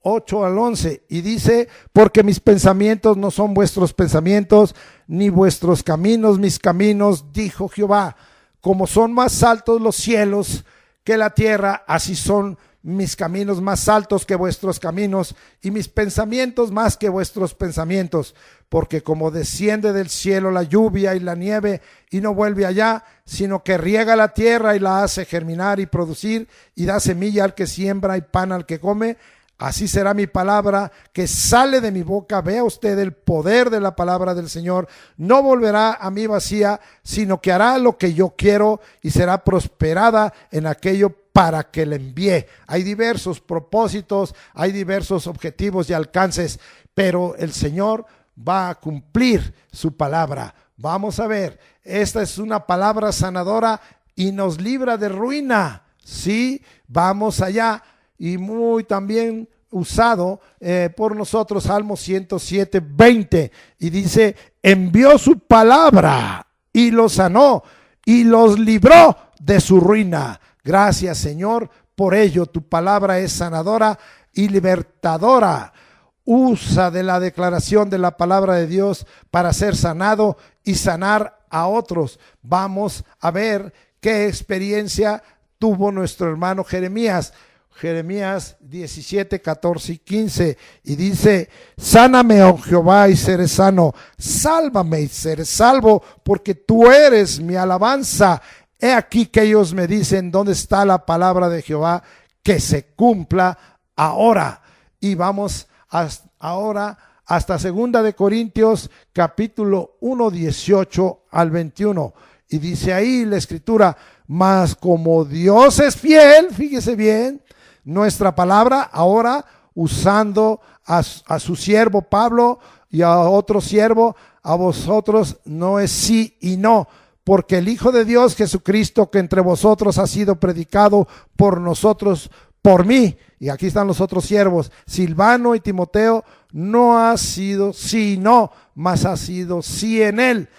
8 al 11, y dice: porque mis pensamientos no son vuestros pensamientos, ni vuestros caminos mis caminos, dijo Jehová. Como son más altos los cielos que la tierra, así son mis caminos más altos que vuestros caminos, y mis pensamientos más que vuestros pensamientos. Porque como desciende del cielo la lluvia y la nieve, y no vuelve allá, sino que riega la tierra y la hace germinar y producir, y da semilla al que siembra y pan al que come, así será mi palabra que sale de mi boca. Vea usted el poder de la palabra del Señor. No volverá a mí vacía, sino que hará lo que yo quiero y será prosperada en aquello para que le envíe. Hay diversos propósitos, hay diversos objetivos y alcances, pero el Señor va a cumplir su palabra. Vamos a ver, esta es una palabra sanadora y nos libra de ruina. Sí, vamos allá. Y muy también usado por nosotros, Salmo 107:20, y dice: envió su palabra y los sanó y los libró de su ruina. Gracias, Señor, por ello. Tu palabra es sanadora y libertadora. Usa de la declaración de la palabra de Dios para ser sanado y sanar a otros. Vamos a ver qué experiencia tuvo nuestro hermano Jeremías. Jeremías 17, 14 y 15, y dice: sáname, oh Jehová, y seré sano, sálvame y seré salvo, porque tú eres mi alabanza. He aquí que ellos me dicen: ¿dónde está la palabra de Jehová? Que se cumpla ahora. Y vamos ahora hasta 2 de Corintios capítulo 1, 18 al 21, y dice ahí la Escritura: mas como Dios es fiel, fíjese bien, nuestra palabra ahora, usando a su siervo Pablo y a otro siervo, a vosotros no es sí y no, porque el Hijo de Dios Jesucristo, que entre vosotros ha sido predicado por nosotros, por mí, y aquí están los otros siervos, Silvano y Timoteo, no ha sido sí, no, mas ha sido sí en él.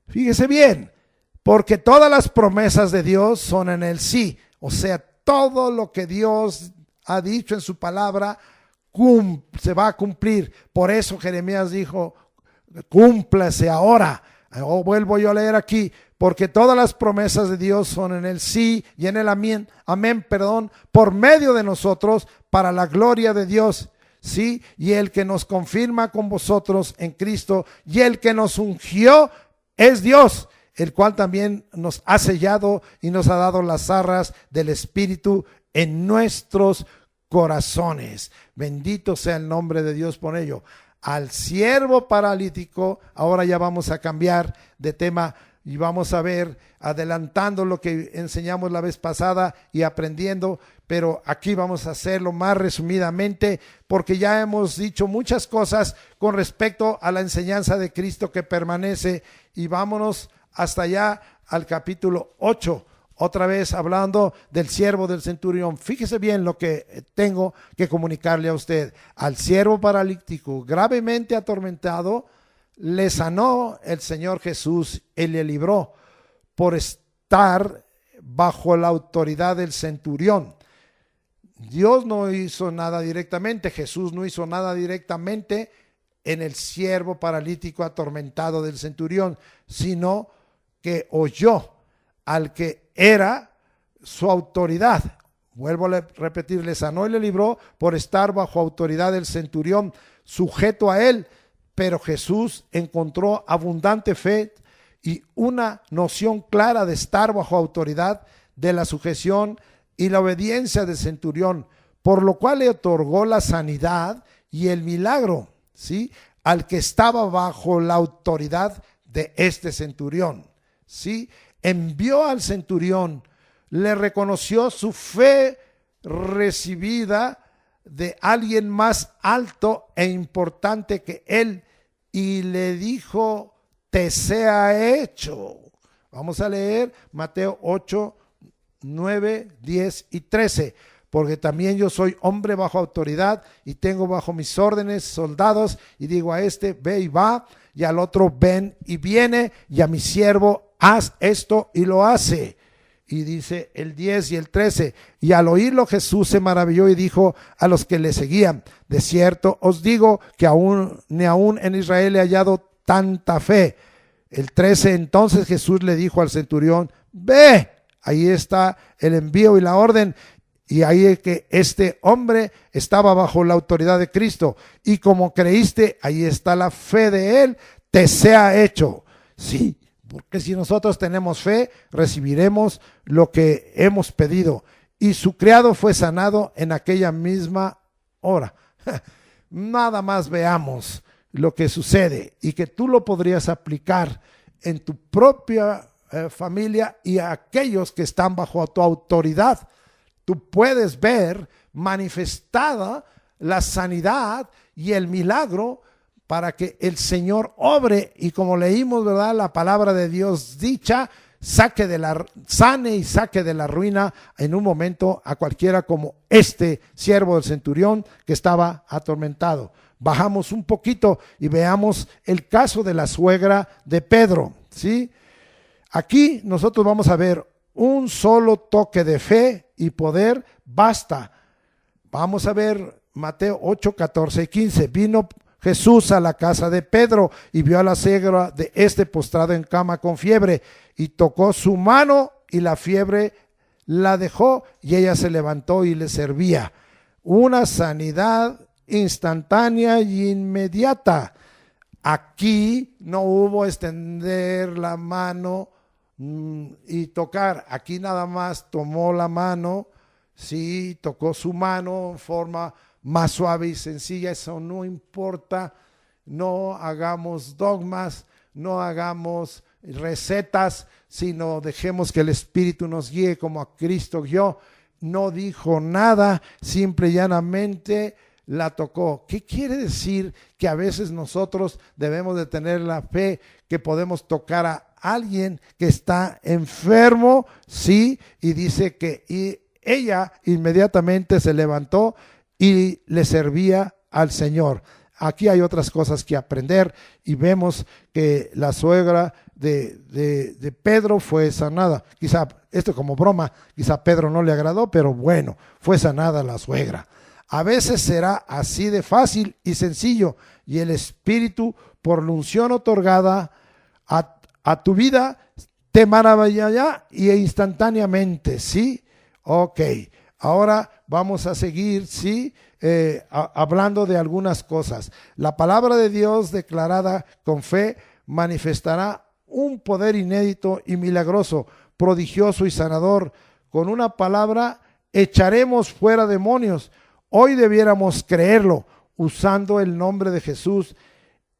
Fíjese bien, porque todas las promesas de Dios son en el sí, o sea, todo lo que Dios ha dicho en su palabra se va a cumplir. Por eso Jeremías dijo, cúmplase ahora. Vuelvo yo a leer aquí, porque todas las promesas de Dios son en el sí y en el amén, por medio de nosotros, para la gloria de Dios. Sí, y el que nos confirma con vosotros en Cristo y el que nos ungió es Dios, el cual también nos ha sellado y nos ha dado las arras del Espíritu en nuestros corazones. Bendito sea el nombre de Dios por ello. Al siervo paralítico, ahora ya vamos a cambiar de tema y vamos a ver, adelantando lo que enseñamos la vez pasada y aprendiendo, pero aquí vamos a hacerlo más resumidamente, porque ya hemos dicho muchas cosas con respecto a la enseñanza de Cristo que permanece, y vámonos hasta allá al capítulo 8, otra vez hablando del siervo del centurión. Fíjese bien lo que tengo que comunicarle a usted. Al siervo paralítico gravemente atormentado, le sanó el Señor Jesús y le libró por estar bajo la autoridad del centurión. Dios no hizo nada directamente, Jesús no hizo nada directamente en el siervo paralítico atormentado del centurión, sino que oyó al que era su autoridad. Vuelvo a repetir, le sanó y le libró por estar bajo autoridad del centurión, sujeto a él. Pero Jesús encontró abundante fe y una noción clara de estar bajo autoridad, de la sujeción y la obediencia del centurión, por lo cual le otorgó la sanidad y el milagro, ¿sí?, al que estaba bajo la autoridad de este centurión, ¿sí? Envió al centurión, le reconoció su fe recibida de alguien más alto e importante que él, y le dijo, te sea hecho. Vamos a leer Mateo 8, 9, 10 y 13. Porque también yo soy hombre bajo autoridad y tengo bajo mis órdenes soldados, y digo a este, ve y va, y al otro, ven y viene, y a mi siervo, haz esto y lo hace. Y dice el 10 y el 13, y al oírlo Jesús se maravilló y dijo a los que le seguían, de cierto os digo que ni aún en Israel he hallado tanta fe. El 13, entonces Jesús le dijo al centurión, ve, ahí está el envío y la orden, y ahí es que este hombre estaba bajo la autoridad de Cristo, y como creíste, ahí está la fe de él, te sea hecho. Sí, porque si nosotros tenemos fe, recibiremos lo que hemos pedido. Y su criado fue sanado en aquella misma hora. Nada más veamos lo que sucede y que tú lo podrías aplicar en tu propia familia y a aquellos que están bajo tu autoridad. Tú puedes ver manifestada la sanidad y el milagro para que el Señor obre, y como leímos, ¿verdad?, la palabra de Dios dicha, sane y saque de la ruina en un momento a cualquiera, como este siervo del centurión que estaba atormentado. Bajamos un poquito y veamos el caso de la suegra de Pedro, ¿sí? Aquí nosotros vamos a ver un solo toque de fe y poder, basta. Vamos a ver Mateo 8, 14 y 15. Vino Jesús a la casa de Pedro y vio a la suegra de este postrado en cama con fiebre, y tocó su mano y la fiebre la dejó, y ella se levantó y le servía. Una sanidad instantánea y inmediata. Aquí no hubo extender la mano y tocar. Aquí nada más tomó la mano, sí, tocó su mano en forma más suave y sencilla. Eso no importa. No hagamos dogmas, no hagamos recetas, sino dejemos que el Espíritu nos guíe como a Cristo guió. No dijo nada, simple y llanamente la tocó. ¿Qué quiere decir? Que a veces nosotros debemos de tener la fe que podemos tocar alguien que está enfermo, sí, y dice que ella inmediatamente se levantó y le servía al Señor. Aquí hay otras cosas que aprender y vemos que la suegra de Pedro fue sanada. Quizá esto como broma, quizá a Pedro no le agradó, pero bueno, fue sanada la suegra. A veces será así de fácil y sencillo, y el Espíritu, por la unción otorgada a tu vida, te maravillará y instantáneamente, ¿sí? Ok, ahora vamos a seguir, ¿sí? Hablando de algunas cosas. La palabra de Dios declarada con fe manifestará un poder inédito y milagroso, prodigioso y sanador. Con una palabra echaremos fuera demonios. Hoy debiéramos creerlo usando el nombre de Jesús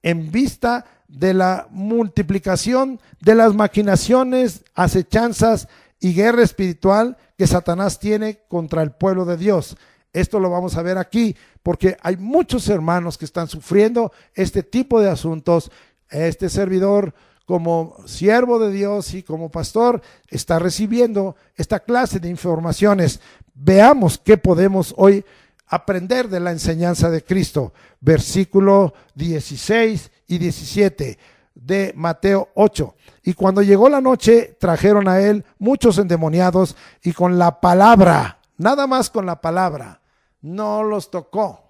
en vista de la multiplicación de las maquinaciones, acechanzas y guerra espiritual que Satanás tiene contra el pueblo de Dios. Esto lo vamos a ver aquí porque hay muchos hermanos que están sufriendo este tipo de asuntos. Este servidor, como siervo de Dios y como pastor, está recibiendo esta clase de informaciones. Veamos qué podemos hoy aprender de la enseñanza de Cristo. Versículo 16 y 17 de Mateo 8. Y cuando llegó la noche, trajeron a él muchos endemoniados y con la palabra, nada más con la palabra, no los tocó.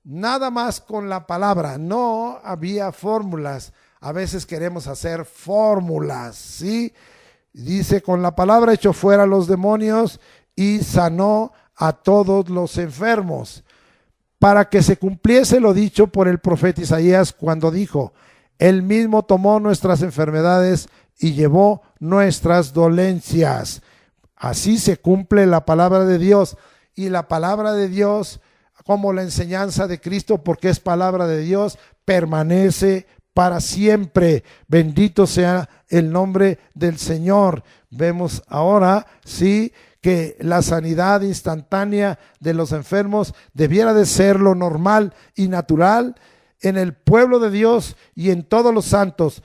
Nada más con la palabra, no había fórmulas. A veces queremos hacer fórmulas, ¿sí? Dice, con la palabra echó fuera los demonios y sanó a todos los enfermos, para que se cumpliese lo dicho por el profeta Isaías cuando dijo, él mismo tomó nuestras enfermedades y llevó nuestras dolencias. Así se cumple la palabra de Dios, y la palabra de Dios, como la enseñanza de Cristo, porque es palabra de Dios, permanece para siempre. Bendito sea el nombre del Señor. Vemos ahora, sí, que la sanidad instantánea de los enfermos debiera de ser lo normal y natural en el pueblo de Dios y en todos los santos.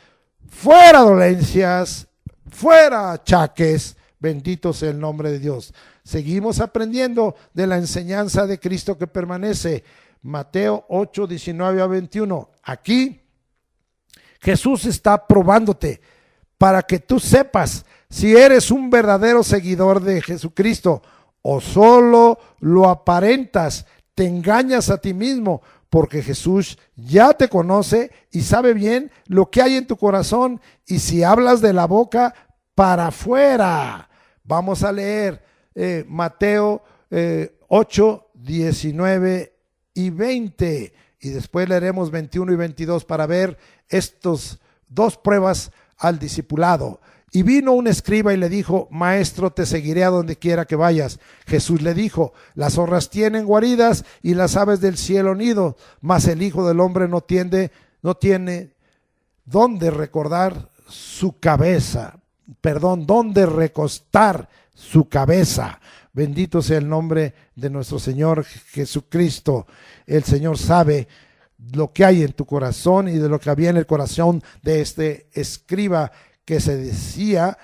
Fuera dolencias, fuera achaques, bendito sea el nombre de Dios. Seguimos aprendiendo de la enseñanza de Cristo que permanece. Mateo 8, 19 a 21. Aquí Jesús está probándote para que tú sepas si eres un verdadero seguidor de Jesucristo o solo lo aparentas, te engañas a ti mismo, porque Jesús ya te conoce y sabe bien lo que hay en tu corazón, y si hablas de la boca para afuera. Vamos a leer Mateo 8, 19 y 20, y después leeremos 21 y 22 para ver estos dos pruebas al discipulado. Y vino un escriba y le dijo, maestro, te seguiré a donde quiera que vayas. Jesús le dijo, las zorras tienen guaridas y las aves del cielo nido, mas el Hijo del Hombre no tiene dónde recostar su cabeza. Bendito sea el nombre de nuestro Señor Jesucristo. El Señor sabe lo que hay en tu corazón y de lo que había en el corazón de este escriba que se decía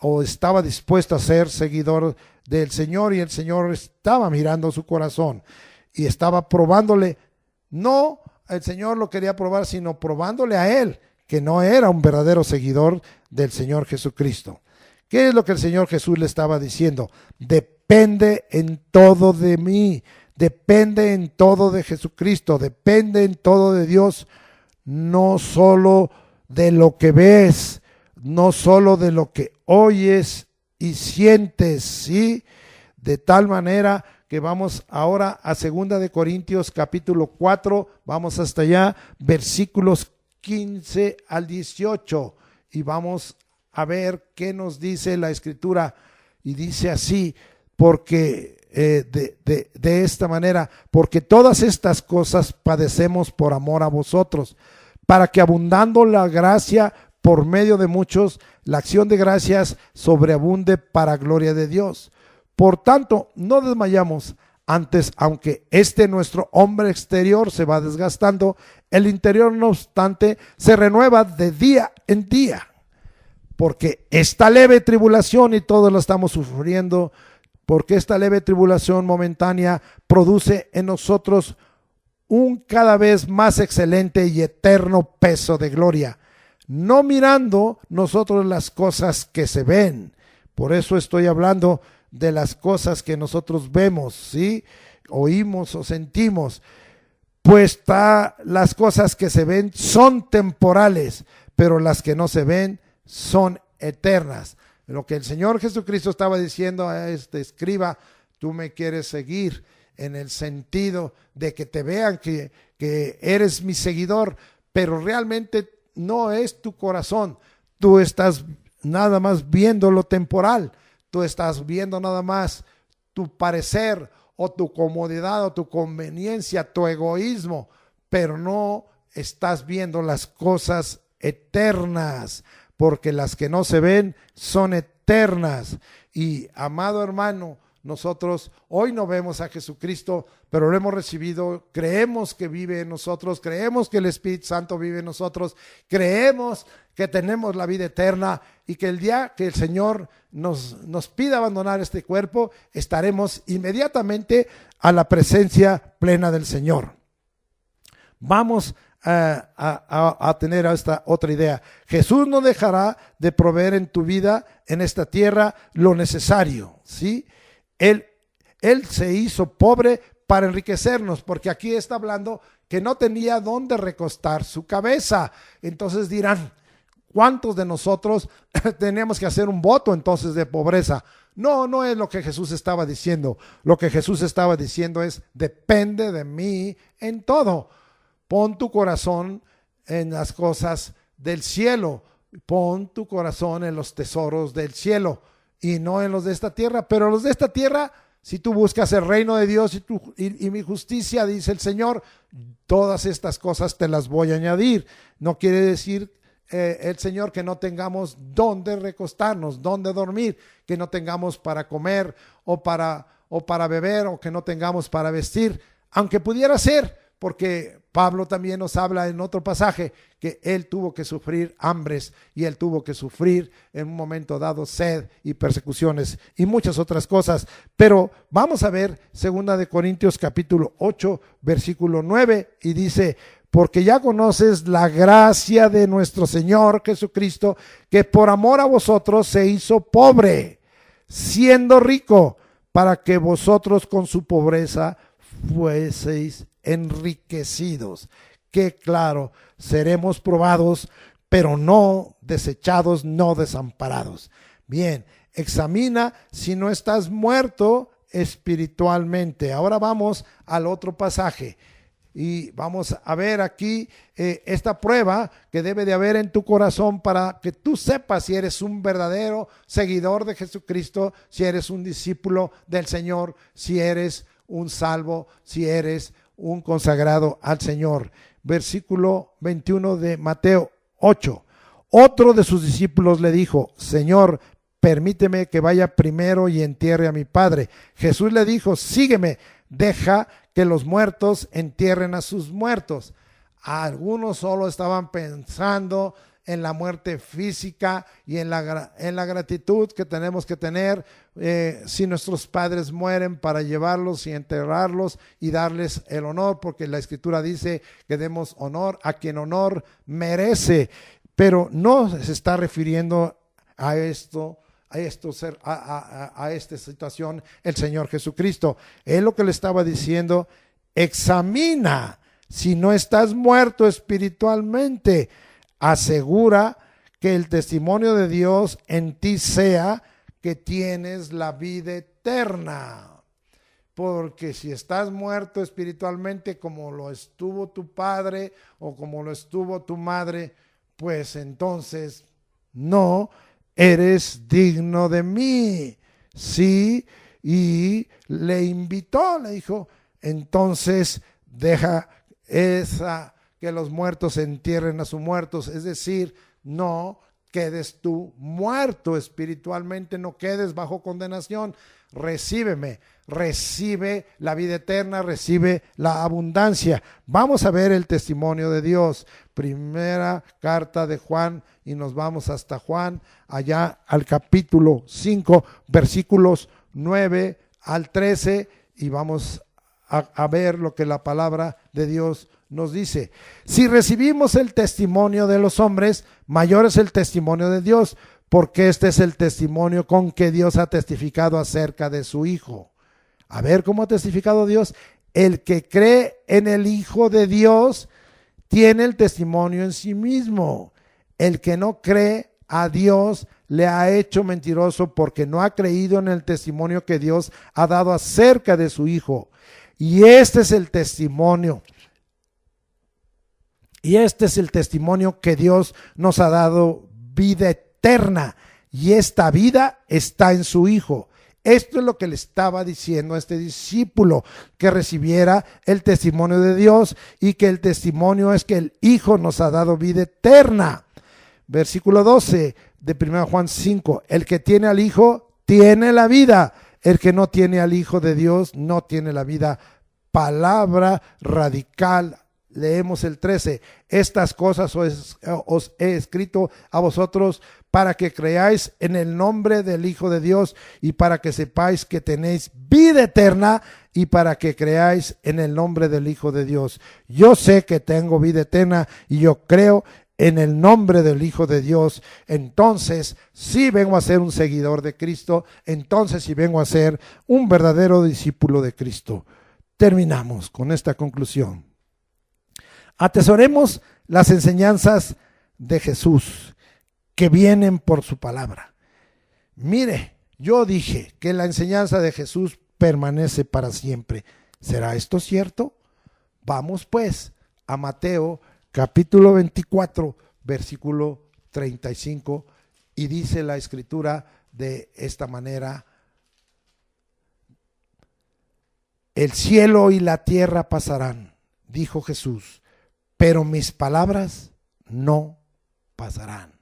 o estaba dispuesto a ser seguidor del Señor, y el Señor estaba mirando su corazón y estaba probándole. No, el Señor lo quería probar, sino probándole a él, que no era un verdadero seguidor del Señor Jesucristo. ¿Qué es lo que el Señor Jesús le estaba diciendo? Depende en todo de mí, depende en todo de Jesucristo, depende en todo de Dios, no solo de lo que ves, no solo de lo que oyes y sientes, ¿sí? De tal manera que vamos ahora a 2 de Corintios capítulo 4, vamos hasta allá, versículos 15 al 18, y vamos a ver qué nos dice la Escritura. Y dice así, porque de esta manera, porque todas estas cosas padecemos por amor a vosotros, para que abundando la gracia por medio de muchos, la acción de gracias sobreabunde para gloria de Dios. Por tanto, no desmayamos. Antes, aunque nuestro hombre exterior se va desgastando, el interior, no obstante, se renueva de día en día. porque esta leve tribulación, y todos la estamos sufriendo, porque esta leve tribulación momentánea produce en nosotros un cada vez más excelente y eterno peso de gloria, no mirando nosotros las cosas que se ven. Por eso estoy hablando de las cosas que nosotros vemos, ¿sí? Oímos o sentimos. Pues las cosas que se ven son temporales, pero las que no se ven son eternas. Lo que el Señor Jesucristo estaba diciendo a este escriba: tú me quieres seguir, en el sentido de que te vean que eres mi seguidor, pero realmente no es tu corazón. Tú estás nada más viendo lo temporal, tú estás viendo nada más tu parecer o tu comodidad o tu conveniencia, tu egoísmo, pero no estás viendo las cosas eternas, porque las que no se ven son eternas. Y amado hermano, nosotros hoy no vemos a Jesucristo, pero lo hemos recibido, creemos que vive en nosotros, creemos que el Espíritu Santo vive en nosotros, creemos que tenemos la vida eterna, y que el día que el Señor nos pida abandonar este cuerpo, estaremos inmediatamente a la presencia plena del Señor. Vamos a tener esta otra idea. Jesús no dejará de proveer en tu vida, en esta tierra, lo necesario, ¿sí? Él se hizo pobre para enriquecernos, porque aquí está hablando que no tenía dónde recostar su cabeza. Entonces dirán, ¿cuántos de nosotros tenemos que hacer un voto entonces de pobreza? No, no es lo que Jesús estaba diciendo. Lo que Jesús estaba diciendo es: depende de mí en todo. Pon tu corazón en las cosas del cielo. Pon tu corazón en los tesoros del cielo y no en los de esta tierra. Pero los de esta tierra, si tú buscas el reino de Dios y mi justicia, dice el Señor, todas estas cosas te las voy a añadir. No quiere decir el Señor que no tengamos dónde recostarnos, dónde dormir, que no tengamos para comer o para beber, o que no tengamos para vestir, aunque pudiera ser, porque Pablo también nos habla en otro pasaje que él tuvo que sufrir hambres, y él tuvo que sufrir en un momento dado sed y persecuciones y muchas otras cosas. Pero vamos a ver 2 Corintios capítulo 8 versículo 9, y dice: porque ya conoces la gracia de nuestro Señor Jesucristo, que por amor a vosotros se hizo pobre, siendo rico, para que vosotros con su pobreza fueseis enriquecidos. Que claro, seremos probados, pero no desechados, no desamparados. Bien, examina si no estás muerto espiritualmente. Ahora vamos al otro pasaje. Y vamos a ver aquí esta prueba que debe de haber en tu corazón para que tú sepas si eres un verdadero seguidor de Jesucristo, si eres un discípulo del Señor, si eres un salvo, si eres un consagrado al Señor. Versículo 21 de Mateo 8. Otro de sus discípulos le dijo: Señor, permíteme que vaya primero y entierre a mi padre. Jesús le dijo: sígueme, deja que los muertos entierren a sus muertos. Algunos solo estaban pensando en la muerte física y en la gratitud que tenemos que tener si nuestros padres mueren, para llevarlos y enterrarlos y darles el honor, porque la Escritura dice que demos honor a quien honor merece. Pero no se está refiriendo a esto, a esta situación el Señor Jesucristo. Él lo que le estaba diciendo: examina si no estás muerto espiritualmente, asegura que el testimonio de Dios en ti sea que tienes la vida eterna. Porque si estás muerto espiritualmente, como lo estuvo tu padre o como lo estuvo tu madre, pues entonces no eres digno de mí. Sí, y le invitó, le dijo: entonces deja que los muertos entierren a sus muertos. Es decir, no quedes tú muerto espiritualmente, no quedes bajo condenación. recíbeme, recibe la vida eterna, recibe la abundancia. Vamos a ver el testimonio de Dios. Primera carta de Juan, y nos vamos hasta Juan, allá al capítulo 5, versículos 9 al 13, y vamos a ver lo que la palabra de Dios nos dice. Si recibimos el testimonio de los hombres, mayor es el testimonio de Dios, porque este es el testimonio con que Dios ha testificado acerca de su Hijo. A ver cómo ha testificado Dios. El que cree en el Hijo de Dios tiene el testimonio en sí mismo. El que no cree a Dios le ha hecho mentiroso, porque no ha creído en el testimonio que Dios ha dado acerca de su Hijo. Y este es el testimonio. Y este es el testimonio que Dios nos ha dado: vida eterna. Y esta vida está en su Hijo. Esto es lo que le estaba diciendo a este discípulo, que recibiera el testimonio de Dios, y que el testimonio es que el Hijo nos ha dado vida eterna. Versículo 12 de 1 Juan 5, el que tiene al Hijo tiene la vida, el que no tiene al Hijo de Dios no tiene la vida. Palabra radical. Leemos el 13, estas cosas os he escrito a vosotros para que creáis en el nombre del Hijo de Dios, y para que sepáis que tenéis vida eterna, y para que creáis en el nombre del Hijo de Dios. Yo sé que tengo vida eterna y yo creo en el nombre del Hijo de Dios. Entonces, si vengo a ser un seguidor de Cristo, entonces si vengo a ser un verdadero discípulo de Cristo. Terminamos con esta conclusión. Atesoremos las enseñanzas de Jesús que vienen por su palabra. Mire, yo dije que la enseñanza de Jesús permanece para siempre. ¿Será esto cierto? Vamos pues a Mateo capítulo 24, versículo 35, y dice la escritura de esta manera: el cielo y la tierra pasarán, dijo Jesús, pero mis palabras no pasarán.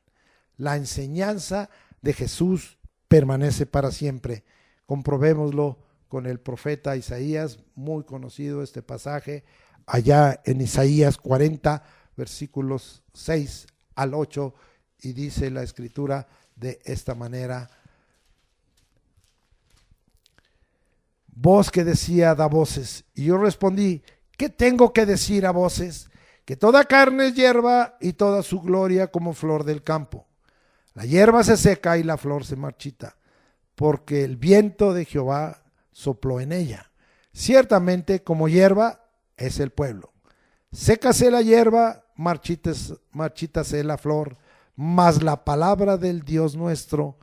La enseñanza de Jesús permanece para siempre. Comprobémoslo con el profeta Isaías, muy conocido este pasaje, allá en Isaías 40, versículos 6 al 8, y dice la escritura de esta manera: voz que decía da voces, y yo respondí, ¿qué tengo que decir a voces? Que toda carne es hierba, y toda su gloria como flor del campo. La hierba se seca y la flor se marchita, porque el viento de Jehová sopló en ella. Ciertamente como hierba es el pueblo. Sécase la hierba, marchítase la flor, mas la palabra del Dios nuestro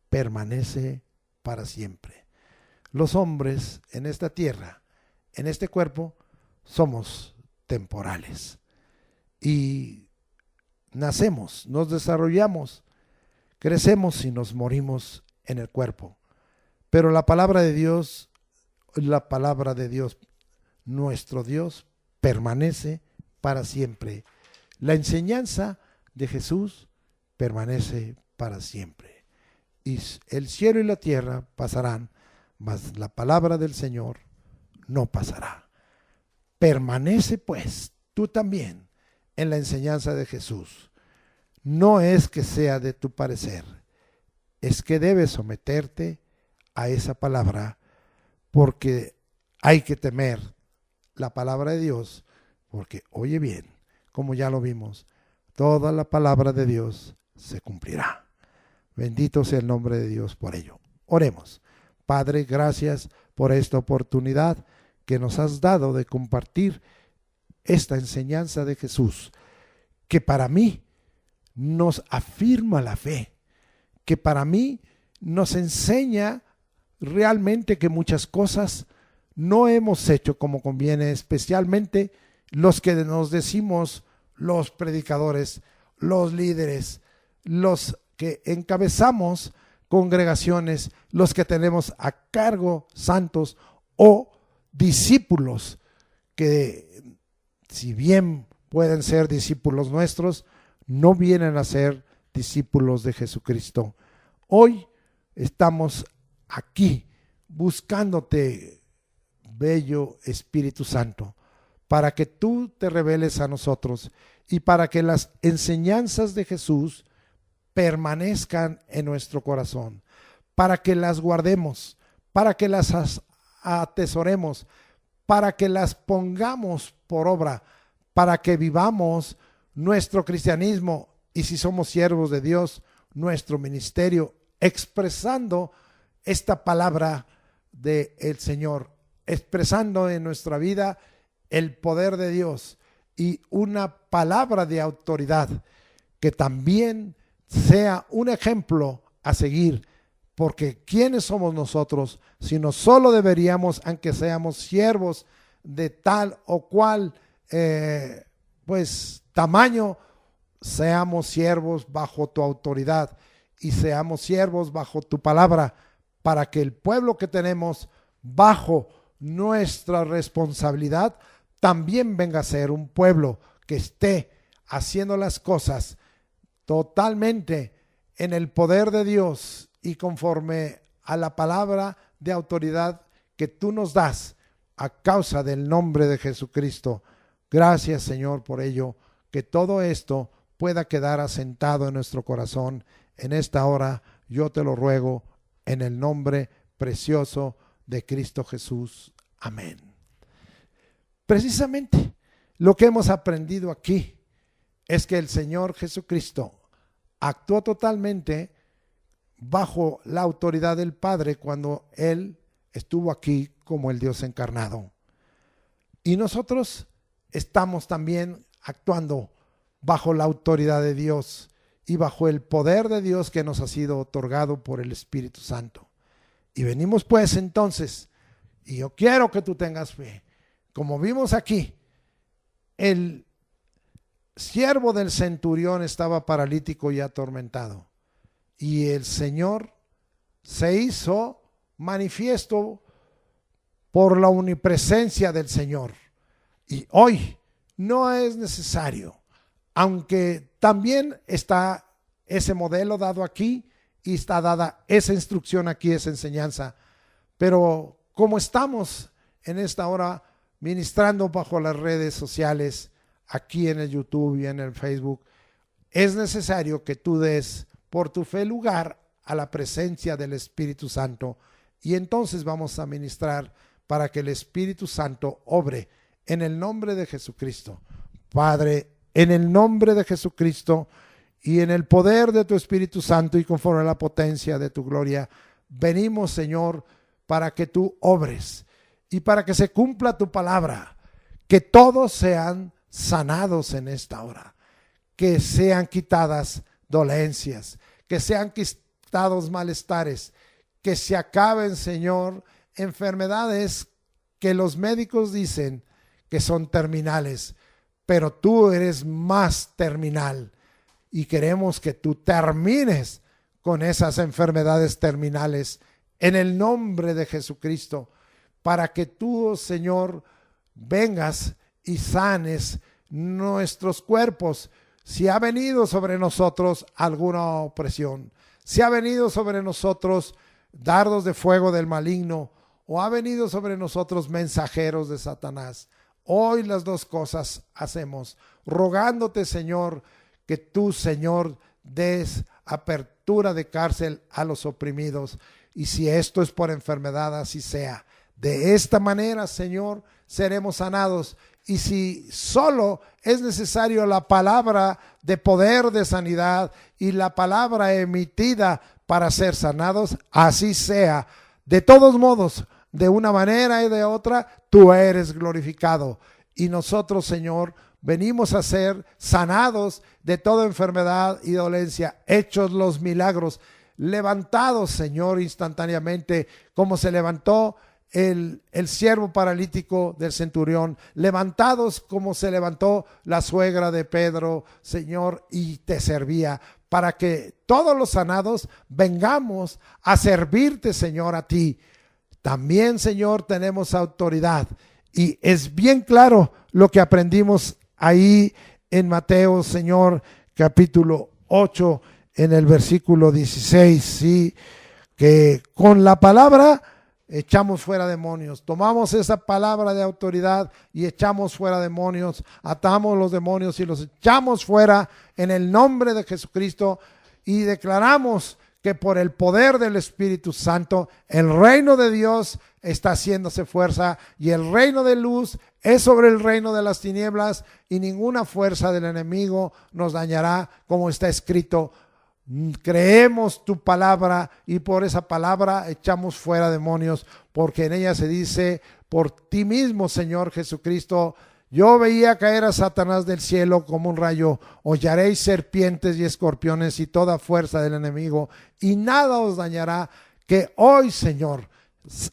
permanece para siempre. Los hombres en esta tierra, en este cuerpo, somos temporales. Y nacemos, nos desarrollamos, crecemos y nos morimos en el cuerpo. Pero la palabra de Dios, nuestro Dios, permanece para siempre. La enseñanza de Jesús permanece para siempre. Y el cielo y la tierra pasarán, mas la palabra del Señor no pasará. Permanece pues tú también en la enseñanza de Jesús. No es que sea de tu parecer, es que debes someterte a esa palabra, porque hay que temer la palabra de Dios, porque oye bien, como ya lo vimos, toda la palabra de Dios se cumplirá. Bendito sea el nombre de Dios por ello. Oremos. Padre, gracias por esta oportunidad que nos has dado de compartir esta enseñanza de Jesús, que para mí nos afirma la fe, que para mí nos enseña realmente que muchas cosas no hemos hecho como conviene, especialmente los que nos decimos los predicadores, los líderes, los que encabezamos congregaciones, los que tenemos a cargo santos o discípulos que, si bien pueden ser discípulos nuestros, no vienen a ser discípulos de Jesucristo. Hoy estamos aquí buscándote, bello Espíritu Santo, para que tú te reveles a nosotros y para que las enseñanzas de Jesús permanezcan en nuestro corazón, para que las guardemos, para que las atesoremos, para que las pongamos por obra, para que vivamos nuestro cristianismo y, si somos siervos de Dios, nuestro ministerio, expresando esta palabra del Señor, expresando en nuestra vida el poder de Dios y una palabra de autoridad que también sea un ejemplo a seguir, porque ¿quiénes somos nosotros? Sino solo deberíamos, aunque seamos siervos de tal o cual tamaño, seamos siervos bajo tu autoridad y seamos siervos bajo tu palabra, para que el pueblo que tenemos bajo nuestra responsabilidad también venga a ser un pueblo que esté haciendo las cosas totalmente en el poder de Dios y conforme a la palabra de autoridad que tú nos das a causa del nombre de Jesucristo. Gracias, Señor, por ello, que todo esto pueda quedar asentado en nuestro corazón en esta hora. Yo te lo ruego en el nombre precioso de Cristo Jesús. Amén. Precisamente lo que hemos aprendido aquí es que el Señor Jesucristo actuó totalmente bajo la autoridad del Padre cuando Él estuvo aquí como el Dios encarnado. Y nosotros estamos también actuando bajo la autoridad de Dios y bajo el poder de Dios que nos ha sido otorgado por el Espíritu Santo. Y venimos pues entonces, y yo quiero que tú tengas fe, como vimos aquí, el siervo del centurión estaba paralítico y atormentado, y el Señor se hizo manifiesto por la omnipresencia del Señor. Y hoy no es necesario, aunque también está ese modelo dado aquí y está dada esa instrucción aquí, esa enseñanza, pero como estamos en esta hora ministrando bajo las redes sociales, aquí en el YouTube y en el Facebook, es necesario que tú des por tu fe lugar a la presencia del Espíritu Santo, y entonces vamos a ministrar para que el Espíritu Santo obre en el nombre de Jesucristo. Padre, en el nombre de Jesucristo y en el poder de tu Espíritu Santo y conforme a la potencia de tu gloria, venimos, Señor, para que tú obres y para que se cumpla tu palabra, que todos sean sanados en esta hora, que sean quitadas dolencias, que sean quitados malestares, que se acaben, Señor, enfermedades que los médicos dicen que son terminales, pero tú eres más terminal y queremos que tú termines con esas enfermedades terminales en el nombre de Jesucristo, para que tú, Señor, vengas y sanes nuestros cuerpos. Si ha venido sobre nosotros alguna opresión, si ha venido sobre nosotros dardos de fuego del maligno, o ha venido sobre nosotros mensajeros de Satanás, hoy las dos cosas hacemos, rogándote, Señor, que tú, Señor, des apertura de cárcel a los oprimidos, y si esto es por enfermedad, así sea. De esta manera, Señor, seremos sanados. Y si solo es necesario la palabra de poder de sanidad y la palabra emitida para ser sanados, así sea. De todos modos, de una manera y de otra, tú eres glorificado. Y nosotros, Señor, venimos a ser sanados de toda enfermedad y dolencia, hechos los milagros, levantados, Señor, instantáneamente, como se levantó el siervo paralítico del centurión, levantados como se levantó la suegra de Pedro, Señor, y te servía, para que todos los sanados vengamos a servirte, Señor, a ti. También, Señor, tenemos autoridad, y es bien claro lo que aprendimos ahí en Mateo, Señor, capítulo 8, en el versículo 16, ¿sí? Que con la palabra echamos fuera demonios. Tomamos esa palabra de autoridad y echamos fuera demonios, atamos los demonios y los echamos fuera en el nombre de Jesucristo y declaramos que por el poder del Espíritu Santo el reino de Dios está haciéndose fuerza y el reino de luz es sobre el reino de las tinieblas y ninguna fuerza del enemigo nos dañará, como está escrito. Creemos tu palabra y por esa palabra echamos fuera demonios, porque en ella se dice: por ti mismo, Señor Jesucristo, yo veía caer a Satanás del cielo como un rayo. Hollaréis serpientes y escorpiones y toda fuerza del enemigo, y nada os dañará. Que hoy, Señor,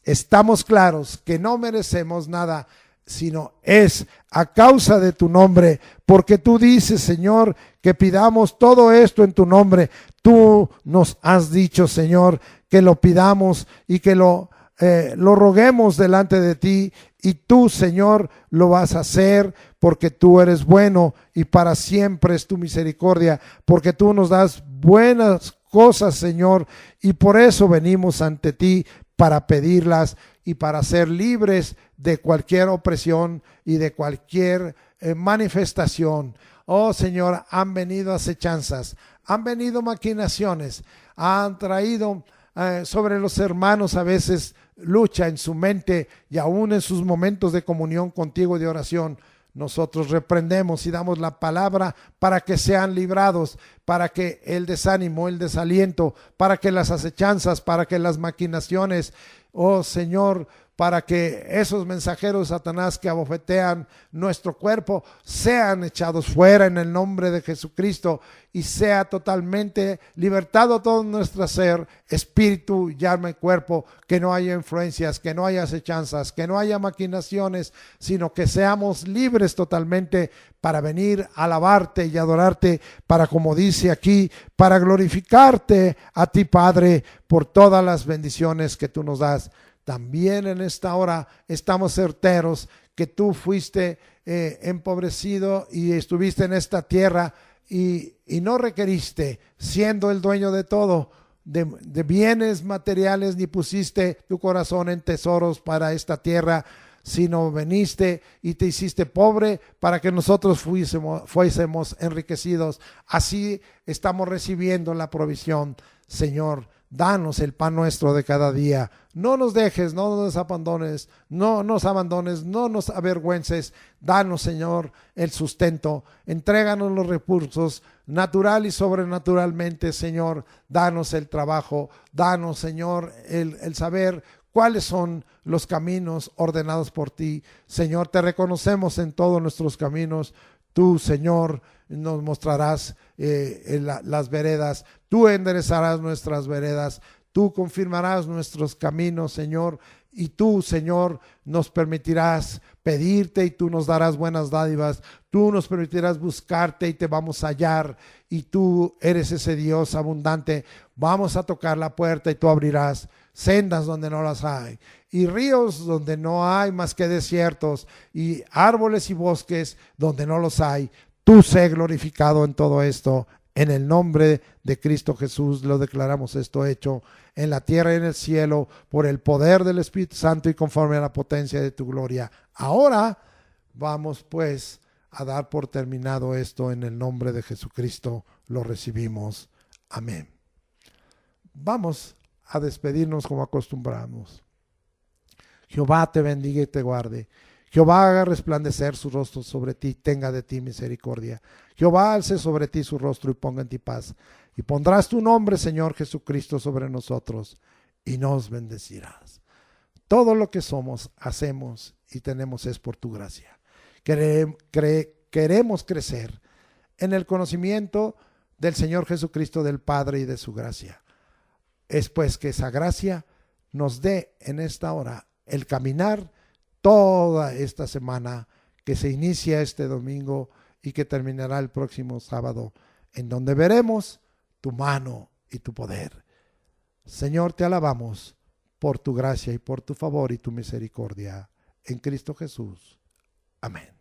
estamos claros que no merecemos nada, sino es a causa de tu nombre, porque tú dices, Señor, que pidamos todo esto en tu nombre. Tú nos has dicho, Señor, que lo pidamos y que lo roguemos delante de ti, y tú, Señor, lo vas a hacer, porque tú eres bueno y para siempre es tu misericordia, porque tú nos das buenas cosas, Señor, y por eso venimos ante ti para pedirlas y para ser libres de cualquier opresión y de cualquier manifestación. Oh Señor, han venido acechanzas, han venido maquinaciones, han traído sobre los hermanos a veces lucha en su mente y aún en sus momentos de comunión contigo de oración. Nosotros reprendemos y damos la palabra para que sean librados, para que el desánimo, el desaliento, para que las acechanzas, para que las maquinaciones, oh Señor, para que esos mensajeros de Satanás que abofetean nuestro cuerpo sean echados fuera en el nombre de Jesucristo y sea totalmente libertado todo nuestro ser, espíritu y alma y cuerpo, que no haya influencias, que no haya acechanzas, que no haya maquinaciones, sino que seamos libres totalmente para venir a alabarte y adorarte, para, como dice aquí, para glorificarte a ti, Padre, por todas las bendiciones que tú nos das. También en esta hora estamos certeros que tú fuiste empobrecido y estuviste en esta tierra y no requeriste, siendo el dueño de todo, de bienes materiales, ni pusiste tu corazón en tesoros para esta tierra, sino veniste y te hiciste pobre para que nosotros fuésemos enriquecidos. Así estamos recibiendo la provisión, Señor. Danos el pan nuestro de cada día. No nos dejes, no nos abandones, no nos avergüences. Danos, Señor, el sustento. Entréganos los recursos natural y sobrenaturalmente, Señor. Danos el trabajo. Danos, Señor, el saber cuáles son los caminos ordenados por ti. Señor, te reconocemos en todos nuestros caminos. Tú, Señor, nos mostrarás las veredas. Tú enderezarás nuestras veredas. Tú confirmarás nuestros caminos, Señor. Y tú, Señor, nos permitirás pedirte y tú nos darás buenas dádivas. Tú nos permitirás buscarte y te vamos a hallar. Y tú eres ese Dios abundante. Vamos a tocar la puerta y tú abrirás sendas donde no las hay, y ríos donde no hay más que desiertos, y árboles y bosques donde no los hay. Tú sé glorificado en todo esto. En el nombre de Cristo Jesús lo declaramos esto hecho en la tierra y en el cielo, por el poder del Espíritu Santo y conforme a la potencia de tu gloria. Ahora vamos pues a dar por terminado esto en el nombre de Jesucristo. Lo recibimos. Amén. Vamos a despedirnos como acostumbramos. Jehová te bendiga y te guarde. Jehová haga resplandecer su rostro sobre ti, tenga de ti misericordia. Jehová alce sobre ti su rostro y ponga en ti paz. Y pondrás tu nombre, Señor Jesucristo, sobre nosotros y nos bendecirás. Todo lo que somos, hacemos y tenemos es por tu gracia. Queremos crecer en el conocimiento del Señor Jesucristo, del Padre y de su gracia. Es pues que esa gracia nos dé en esta hora el caminar toda esta semana que se inicia este domingo y que terminará el próximo sábado, en donde veremos tu mano y tu poder. Señor, te alabamos por tu gracia y por tu favor y tu misericordia en Cristo Jesús. Amén.